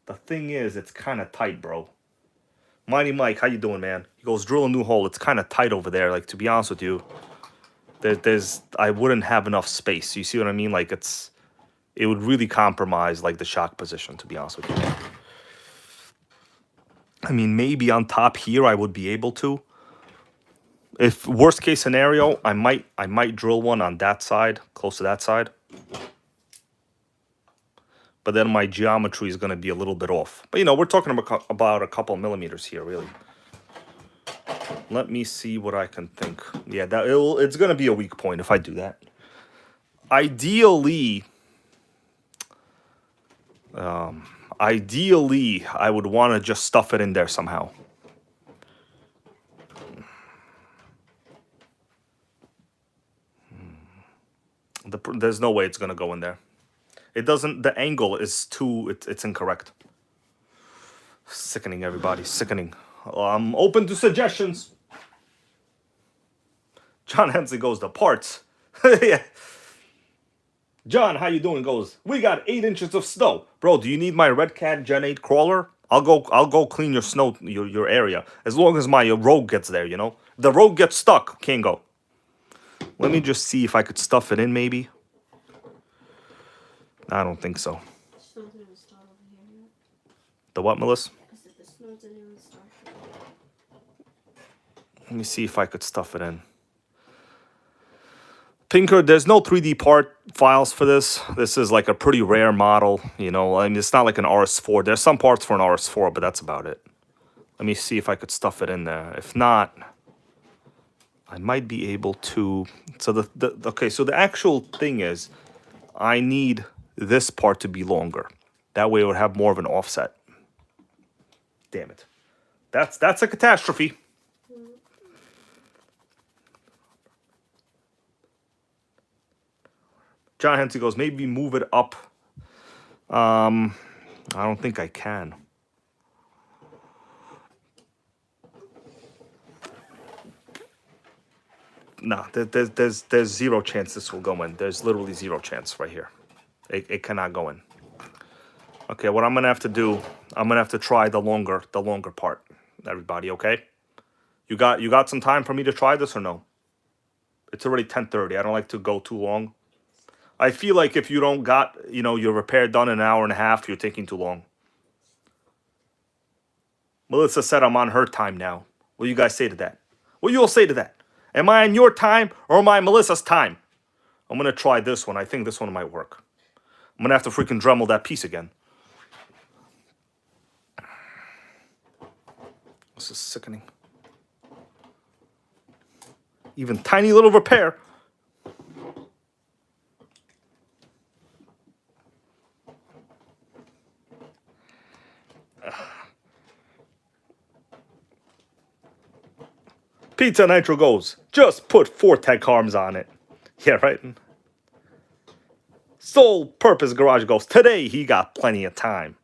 The thing is, it's kind of tight, bro. Mighty Mike, how you doing, man? He goes, drill a new hole. It's kind of tight over there. Like, to be honest with you, I wouldn't have enough space. You see what I mean? Like, it would really compromise, like, the shock position, to be honest with you. I mean, maybe on top here I would be able to. If worst case scenario, I might drill one on that side, close to that side. But then my geometry is going to be a little bit off. But, you know, we're talking about a couple millimeters here, really. Let me see what I can think. Yeah, it's going to be a weak point if I do that. Ideally, I would want to just stuff it in there somehow. There's no way it's going to go in there. It doesn't, the angle is it's incorrect. Sickening, everybody, sickening. I'm open to suggestions. John Hensley goes, the parts. Yeah. John, how you doing? Goes, we got 8 inches of snow. Bro, do you need my Red Cat Gen 8 crawler? I'll go clean your snow, your area. As long as my rogue gets there, you know? If the rogue gets stuck, can't go. Let me just see if I could stuff it in, maybe. I don't think so. The what, Melissa? Let me see if I could stuff it in. Pinker, there's no 3D part files for this. This is like a pretty rare model, you know. I mean, it's not like an RS4. There's some parts for an RS4, but that's about it. Let me see if I could stuff it in there. If not, I might be able to. So okay, so the actual thing is, I need this part to be longer. That way it would have more of an offset. Damn it. That's a catastrophe. John Hensley goes, maybe move it up. I don't think I can. No, there's zero chance this will go in. There's literally zero chance right here. It cannot go in. Okay, what I'm gonna have to do, I'm gonna have to try the longer part. Everybody, okay? You got some time for me to try this or no? It's already 10:30. I don't like to go too long. I feel like if you don't got, you know, your repair done in an hour and a half, you're taking too long. Melissa said I'm on her time now. What do you guys say to that? What do you all say to that? Am I on your time or am I on Melissa's time? I'm going to try this one. I think this one might work. I'm going to have to freaking Dremel that piece again. This is sickening. Even tiny little repair. Pizza Nitro goes, just put 4 tech arms on it. Yeah, right? Sole Purpose Garage goes, today he got plenty of time.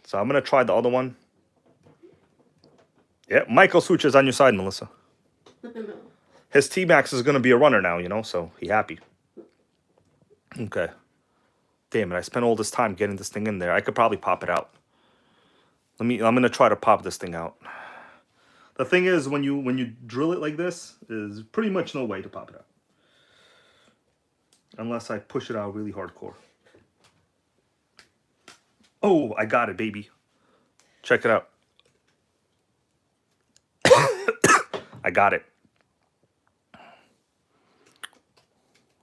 So I'm going to try the other one. Yeah, Michael Such is on your side, Melissa. His T-Max is going to be a runner now, you know, so he happy. Okay. Damn it, I spent all this time getting this thing in there. I could probably pop it out. I'm going to try to pop this thing out. The thing is, when you drill it like this, there's pretty much no way to pop it out. Unless I push it out really hardcore. Oh, I got it, baby. Check it out. I got it.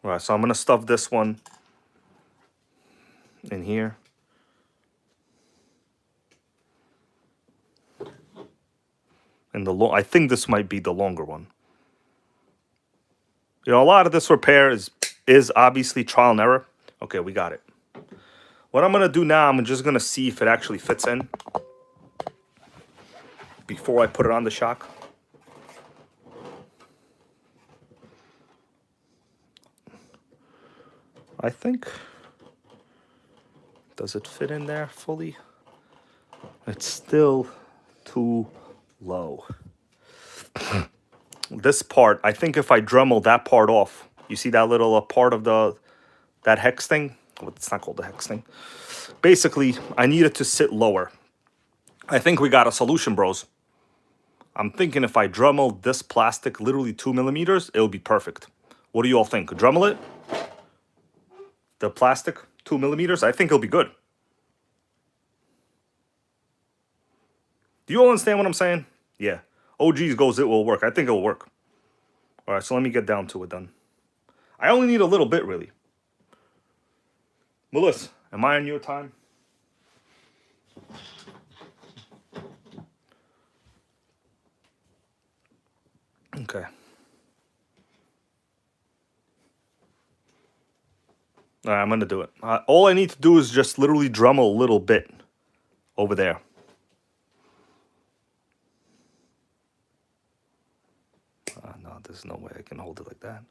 All right, so I'm going to stuff this one in here. And I think this might be the longer one. You know, a lot of this repair is obviously trial and error. Okay, we got it. What I'm going to do now, I'm just going to see if it actually fits in before I put it on the shock. I think, does it fit in there fully? It's still too low. This part, I think if I Dremel that part off, you see that little part of that hex thing? Well, it's not called the hex thing. Basically, I need it to sit lower. I think we got a solution, bros. I'm thinking if I Dremel this plastic literally 2 millimeters, it'll be perfect. What do you all think? Dremel it? The plastic, 2 millimeters, I think it'll be good. Do you all understand what I'm saying? Yeah. OGs goes, it will work. I think it will work. All right, so let me get down to it then. I only need a little bit, really. Melissa, am I on your time? Okay. All right, I'm going to do it. All I need to do is just literally Dremel a little bit over there. No, there's no way I can hold it like that.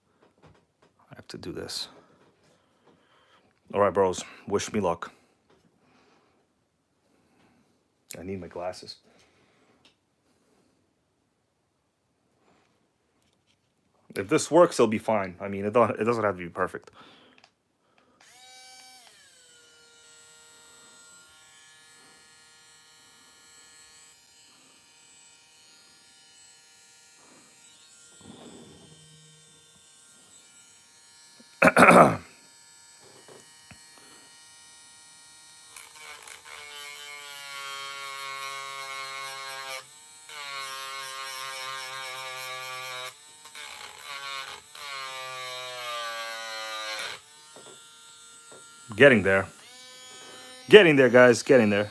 I have to do this. All right, bros. Wish me luck. I need my glasses. If this works, it'll be fine. I mean, it doesn't have to be perfect. Getting there. Getting there, guys. Getting there.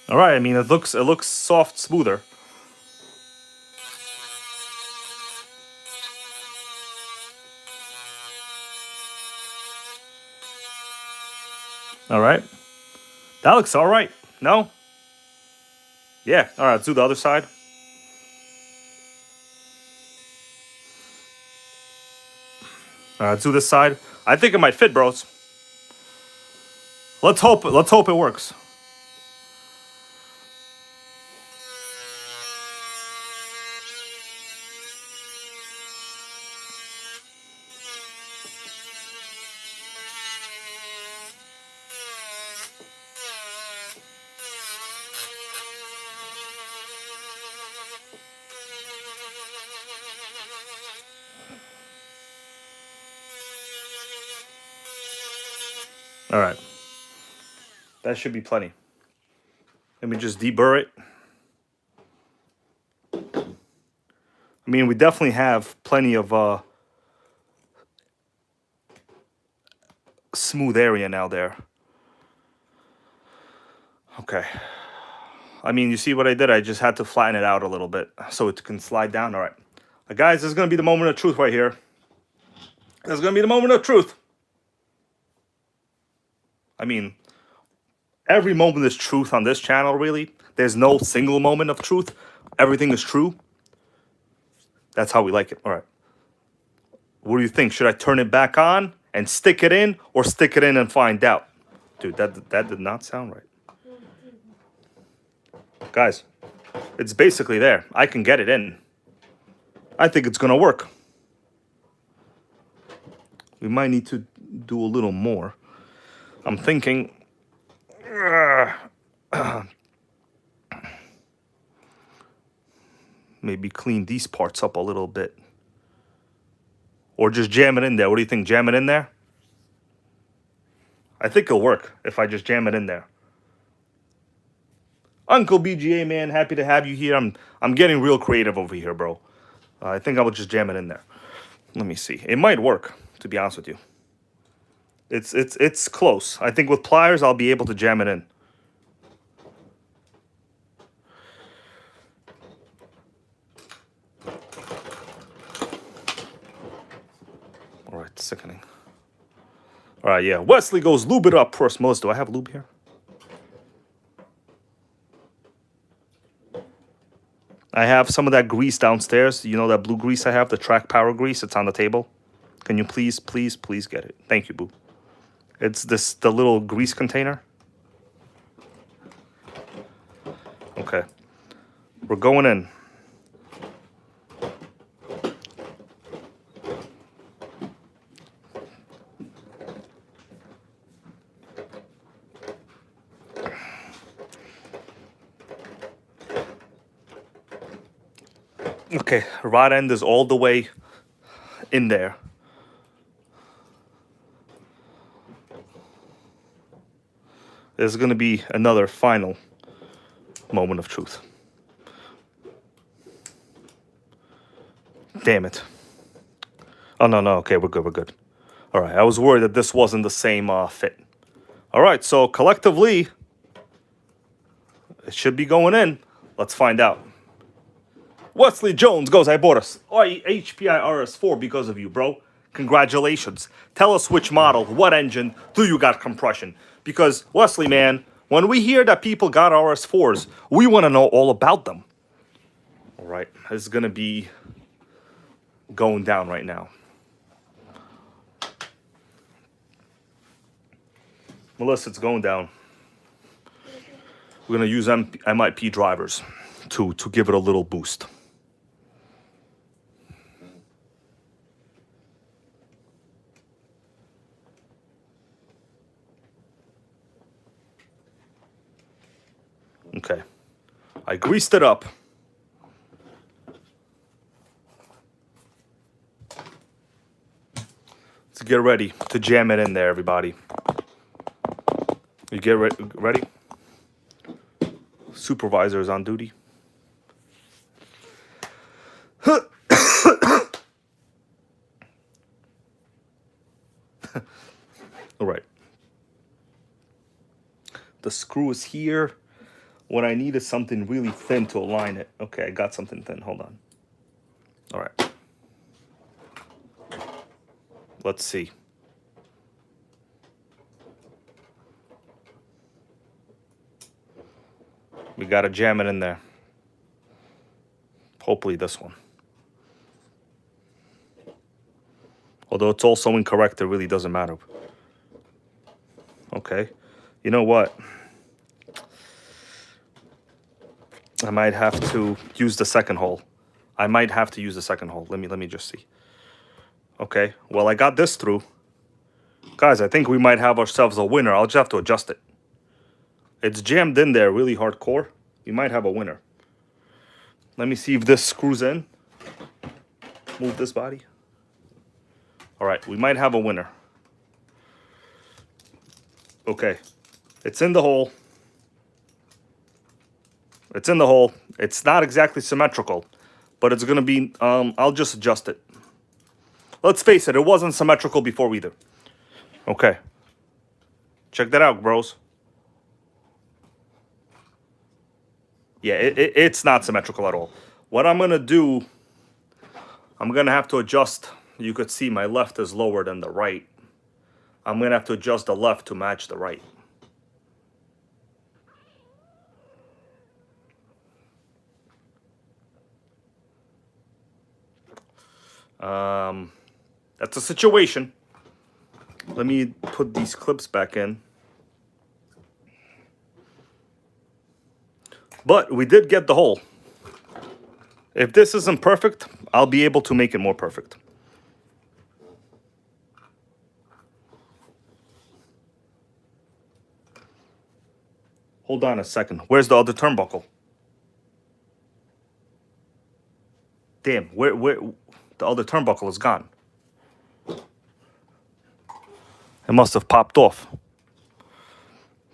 All right. I mean, it looks soft, smoother. All right. That looks all right. No? Yeah. All right. Let's do the other side. All right. Let's do this side. I think it might fit, bros. Let's hope it works. All right. That should be plenty. Let me just deburr it. I mean, we definitely have plenty of smooth area now there. Okay. I mean, you see what I did? I just had to flatten it out a little bit so it can slide down. All right. Guys, this is going to be the moment of truth right here. This is going to be the moment of truth. I mean, every moment is truth on this channel, really. There's no single moment of truth. Everything is true. That's how we like it. All right. What do you think? Should I turn it back on and stick it in, or stick it in and find out? Dude, that did not sound right. Guys, it's basically there. I can get it in. I think it's going to work. We might need to do a little more. I'm thinking... maybe clean these parts up a little bit. Or just jam it in there. What do you think? Jam it in there? I think it'll work if I just jam it in there. Uncle BGA, man, happy to have you here. I'm getting real creative over here, bro. I think I will just jam it in there. Let me see. It might work, to be honest with you. It's close. I think with pliers, I'll be able to jam it in. All right, sickening. All right, yeah. Wesley goes, lube it up first. Melissa, do I have lube here? I have some of that grease downstairs. You know that blue grease I have, the track power grease? It's on the table. Can you please get it? Thank you, boo. It's the little grease container. Okay. We're going in. Okay, rod end is all the way in there. There's going to be another final moment of truth. Damn it. Oh, no, okay, we're good. All right, I was worried that this wasn't the same fit. All right, so collectively, it should be going in. Let's find out. Wesley Jones goes, I bought a HPI RS4 because of you, bro. Congratulations. Tell us which model, what engine, do you got compression? Because, Wesley, man, when we hear that people got RS4s, we want to know all about them. All right, this is going to be going down right now. Melissa, it's going down. We're going to use MIP drivers to give it a little boost. Okay, I greased it up. Let's get ready to jam it in there, everybody. You get ready? Supervisor is on duty. All right. The screw is here. What I need is something really thin to align it. Okay, I got something thin. Hold on. All right. Let's see. We got to jam it in there. Hopefully this one. Although it's also incorrect, it really doesn't matter. Okay. You know what? I might have to use the second hole. Let me just see. Okay, well, I got this through. Guys, I think we might have ourselves a winner. I'll just have to adjust it. It's jammed in there really hardcore. We might have a winner. Let me see if this screws in. Move this body. All right, we might have a winner. Okay, it's in the hole. It's in the hole. It's not exactly symmetrical, but it's gonna be, I'll just adjust it. Let's face it, it wasn't symmetrical before either. Okay. Check that out, bros. Yeah, it's not symmetrical at all. What I'm gonna do, I'm gonna have to adjust. You could see my left is lower than the right. I'm gonna have to adjust the left to match the right. That's a situation. Let me put these clips back in. But we did get the hole. If this isn't perfect, I'll be able to make it more perfect. Hold on a second. Where's the other turnbuckle? Damn, where the other turnbuckle is gone. It must have popped off.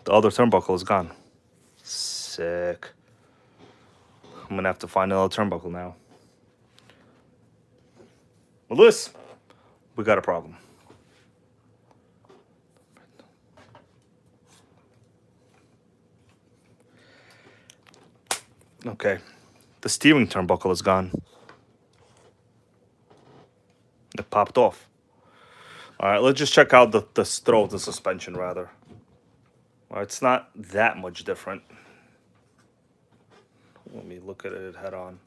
The other turnbuckle is gone. Sick. I'm gonna have to find another turnbuckle now. Melissa, we got a problem. Okay, the steering turnbuckle is gone. It popped off. All right, let's just check out the suspension rather. Well, it's not that much different. Let me look at it head on.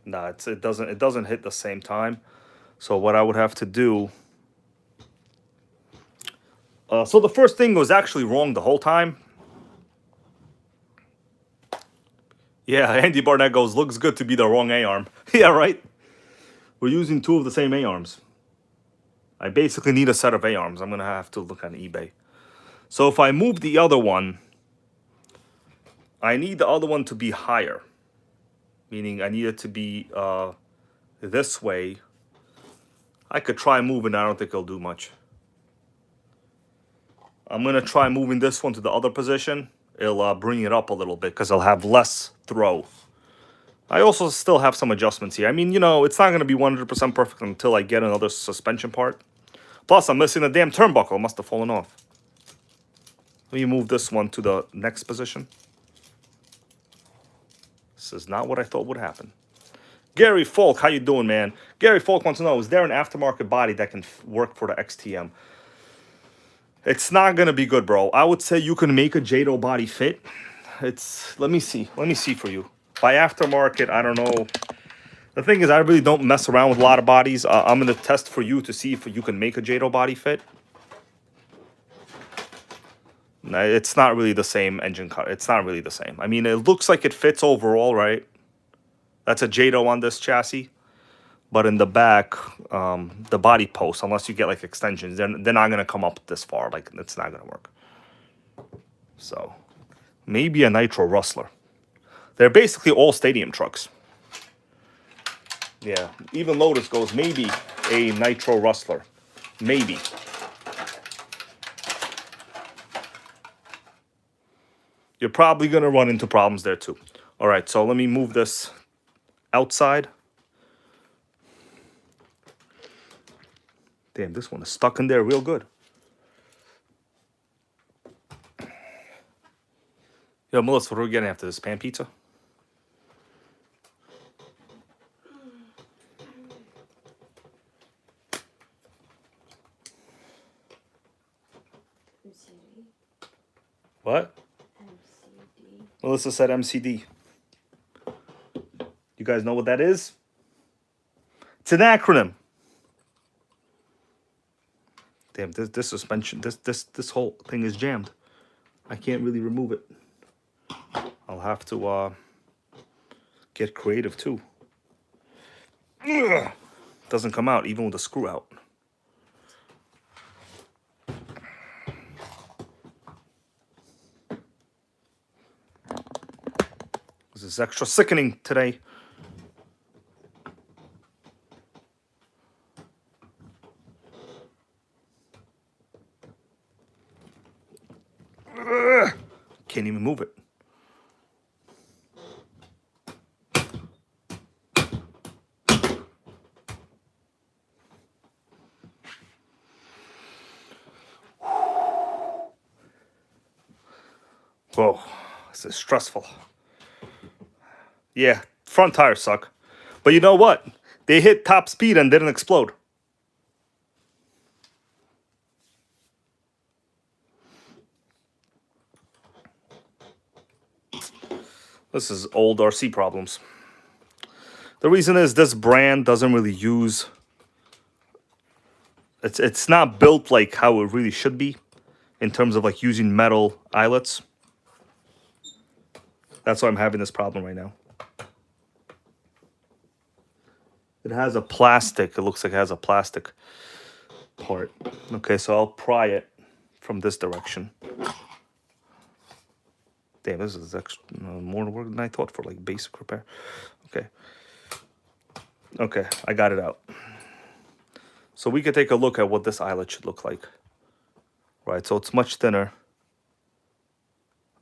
Nah, it doesn't hit the same time. So what I would have to do. So the first thing was actually wrong the whole time. Yeah, Andy Barnett goes, looks good to be the wrong A-arm. Yeah, right? We're using two of the same A-arms. I basically need a set of A-arms. I'm going to have to look on eBay. So if I move the other one, I need the other one to be higher. Meaning I need it to be this way. I could try moving. I don't think it'll do much. I'm going to try moving this one to the other position. It'll bring it up a little bit because I'll have less throw. I also still have some adjustments here. I mean, you know, it's not going to be 100% perfect until I get another suspension part. Plus, I'm missing the damn turnbuckle. It must have fallen off. Let me move this one to the next position. This is not what I thought would happen. Gary Falk, how you doing, man? Gary Falk wants to know, is there an aftermarket body that can work for the XTM? It's not going to be good, bro. I would say you can make a JATO body fit. Let me see. Let me see for you. By aftermarket, I don't know. The thing is, I really don't mess around with a lot of bodies. I'm going to test for you to see if you can make a JATO body fit. No, it's not really the same engine cut. It's not really the same. I mean, it looks like it fits overall, right? That's a JATO on this chassis. But in the back, the body post, unless you get like extensions, they're not going to come up this far. Like, it's not going to work. So, maybe a Nitro Rustler. They're basically all stadium trucks. Yeah, even Lotus goes, maybe a Nitro Rustler. Maybe. You're probably going to run into problems there too. All right, so let me move this outside. Damn, this one is stuck in there real good. Yo, Melissa, what are we getting after this? Pan pizza? MCD. What? MCD. Melissa said MCD. You guys know what that is? It's an acronym. Damn, this suspension, this whole thing is jammed. I can't really remove it. I'll have to get creative too. Ugh. Doesn't come out even with a screw out. This is extra sickening today. Ugh. Can't even move it. Whoa, this is stressful. Yeah, front tires suck. But you know what? They hit top speed and didn't explode. This is old RC problems. The reason is this brand doesn't really use... It's not built like how it really should be in terms of like using metal eyelets. That's why I'm having this problem right now. It has a plastic. It looks like it has a plastic part. Okay, so I'll pry it from this direction. Damn, this is extra, more work than I thought for like basic repair. Okay. Okay, I got it out. So we could take a look at what this eyelet should look like. Right, so it's much thinner.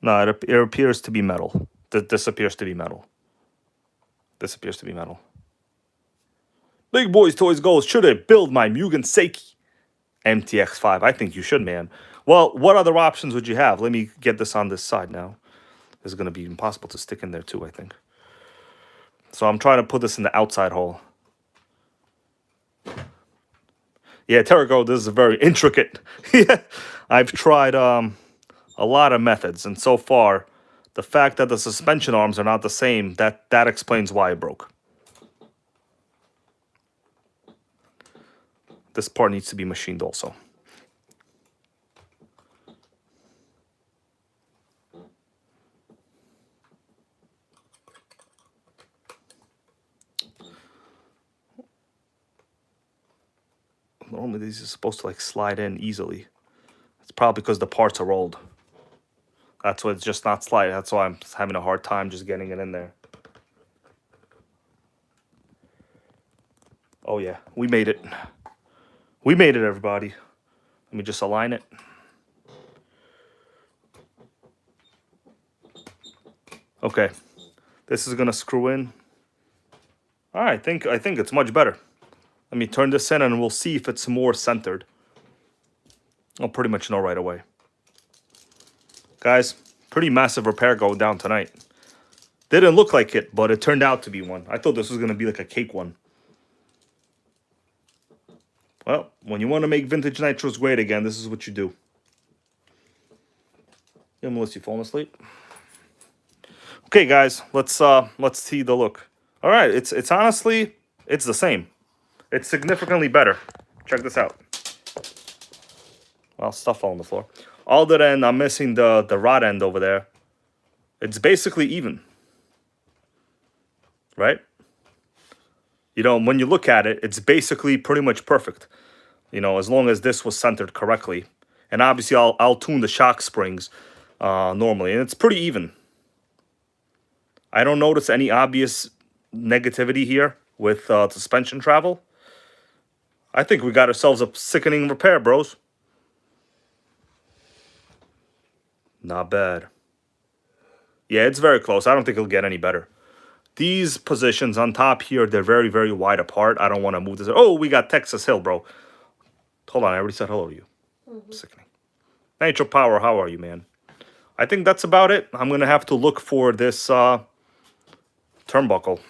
No, it appears to be metal. This appears to be metal. This appears to be metal. Big Boys Toys goes, should I build my Mugen Seiki MTX5? I think you should, man. Well, what other options would you have? Let me get this on this side now. This is going to be impossible to stick in there too, I think. So I'm trying to put this in the outside hole. Yeah, Terrago, this is very intricate. Yeah, I've tried a lot of methods, and so far, the fact that the suspension arms are not the same, that explains why it broke. This part needs to be machined also. Normally these are supposed to like slide in easily. It's probably because the parts are old. That's why it's just not sliding. That's why I'm having a hard time just getting it in there. Oh yeah, we made it. We made it, everybody. Let me just align it. Okay, this is gonna screw in. All right, I think it's much better. Let me turn this in and we'll see if it's more centered. I'll pretty much know right away. Guys, pretty massive repair going down tonight. Didn't look like it, but it turned out to be one. I thought this was going to be like a cake one. Well, when you want to make vintage nitros great again, this is what you do. Yeah, Melissa, you falling asleep? Okay, guys, let's see the look. All right, it's honestly, it's the same. It's significantly better. Check this out. Well, stuff all on the floor. Other than I'm missing the rod end over there. It's basically even. Right? You know, when you look at it, it's basically pretty much perfect. You know, as long as this was centered correctly. And obviously, I'll tune the shock springs normally. And it's pretty even. I don't notice any obvious negativity here with suspension travel. I think we got ourselves a sickening repair, bros. Not bad. Yeah, it's very close. I don't think it'll get any better. These positions on top here, they're very, very wide apart. I don't want to move this. Oh, we got Texas Hill, bro. Hold on, I already said hello to you. Sickening. Nitro Power, how are you, man? I think that's about it. I'm going to have to look for this turnbuckle.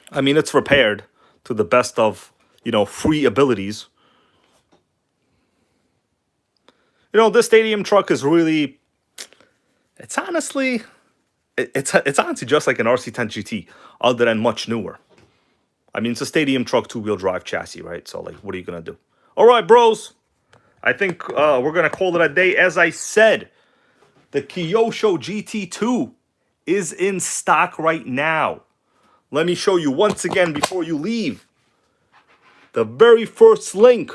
I mean, it's repaired to the best of, you know, free abilities. You know, this stadium truck is really, it's honestly, it's honestly just like an RC10 GT, other than much newer. I mean, it's a stadium truck, two-wheel drive chassis, right? So, like, what are you going to do? All right, bros. I think we're going to call it a day. As I said, the Kyosho GT2 is in stock right now. Let me show you once again before you leave. The very first link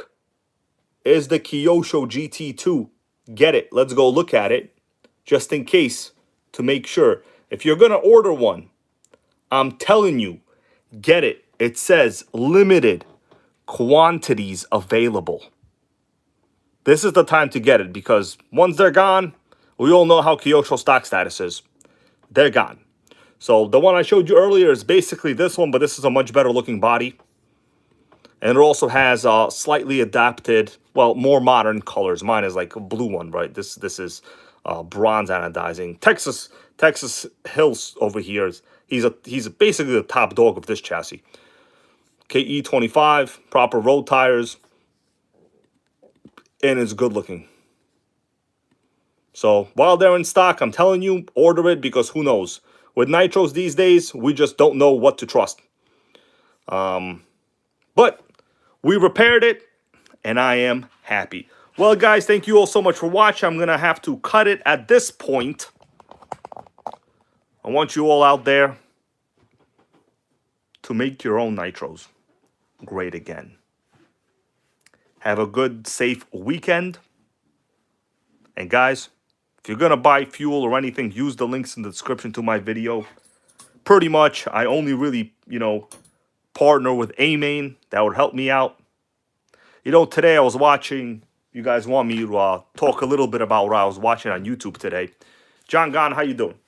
is the Kyosho GT2. Get it. Let's go look at it. Just in case, to make sure. If you're going to order one, I'm telling you, get it. It says limited quantities available. This is the time to get it because once they're gone, we all know how Kyosho stock status is. They're gone. So the one I showed you earlier is basically this one, but this is a much better looking body. And it also has slightly adapted, well, more modern colors. Mine is like a blue one, right? This is bronze anodizing. Texas Hills over here he's basically the top dog of this chassis. KE25, proper road tires, and it's good looking. So while they're in stock, I'm telling you, order it because who knows? With nitros these days, we just don't know what to trust. But we repaired it, and I am happy. Well, guys, thank you all so much for watching. I'm going to have to cut it at this point. I want you all out there to make your own nitros great again. Have a good, safe weekend. And guys, If you're going to buy fuel or anything, use the links in the description to my video. Pretty much, I only really, partner with A-Main. That would help me out. Today I was watching, you guys want me to talk a little bit about what I was watching on YouTube today. John Gon, how you doing?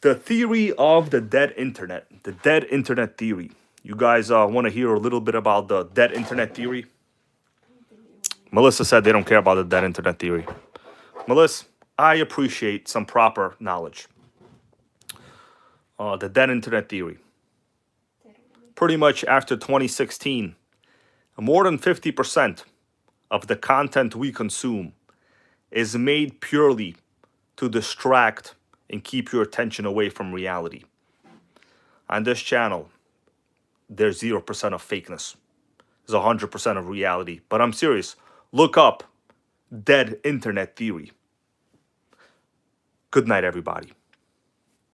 The theory of the dead internet. The dead internet theory. You guys want to hear a little bit about the dead internet theory? Melissa said they don't care about the dead internet theory. Melissa, I appreciate some proper knowledge. The dead internet theory. Pretty much after 2016, more than 50% of the content we consume is made purely to distract and keep your attention away from reality. On this channel, there's 0% of fakeness. There's 100% of reality. But I'm serious. Look up dead internet theory. Good night, everybody.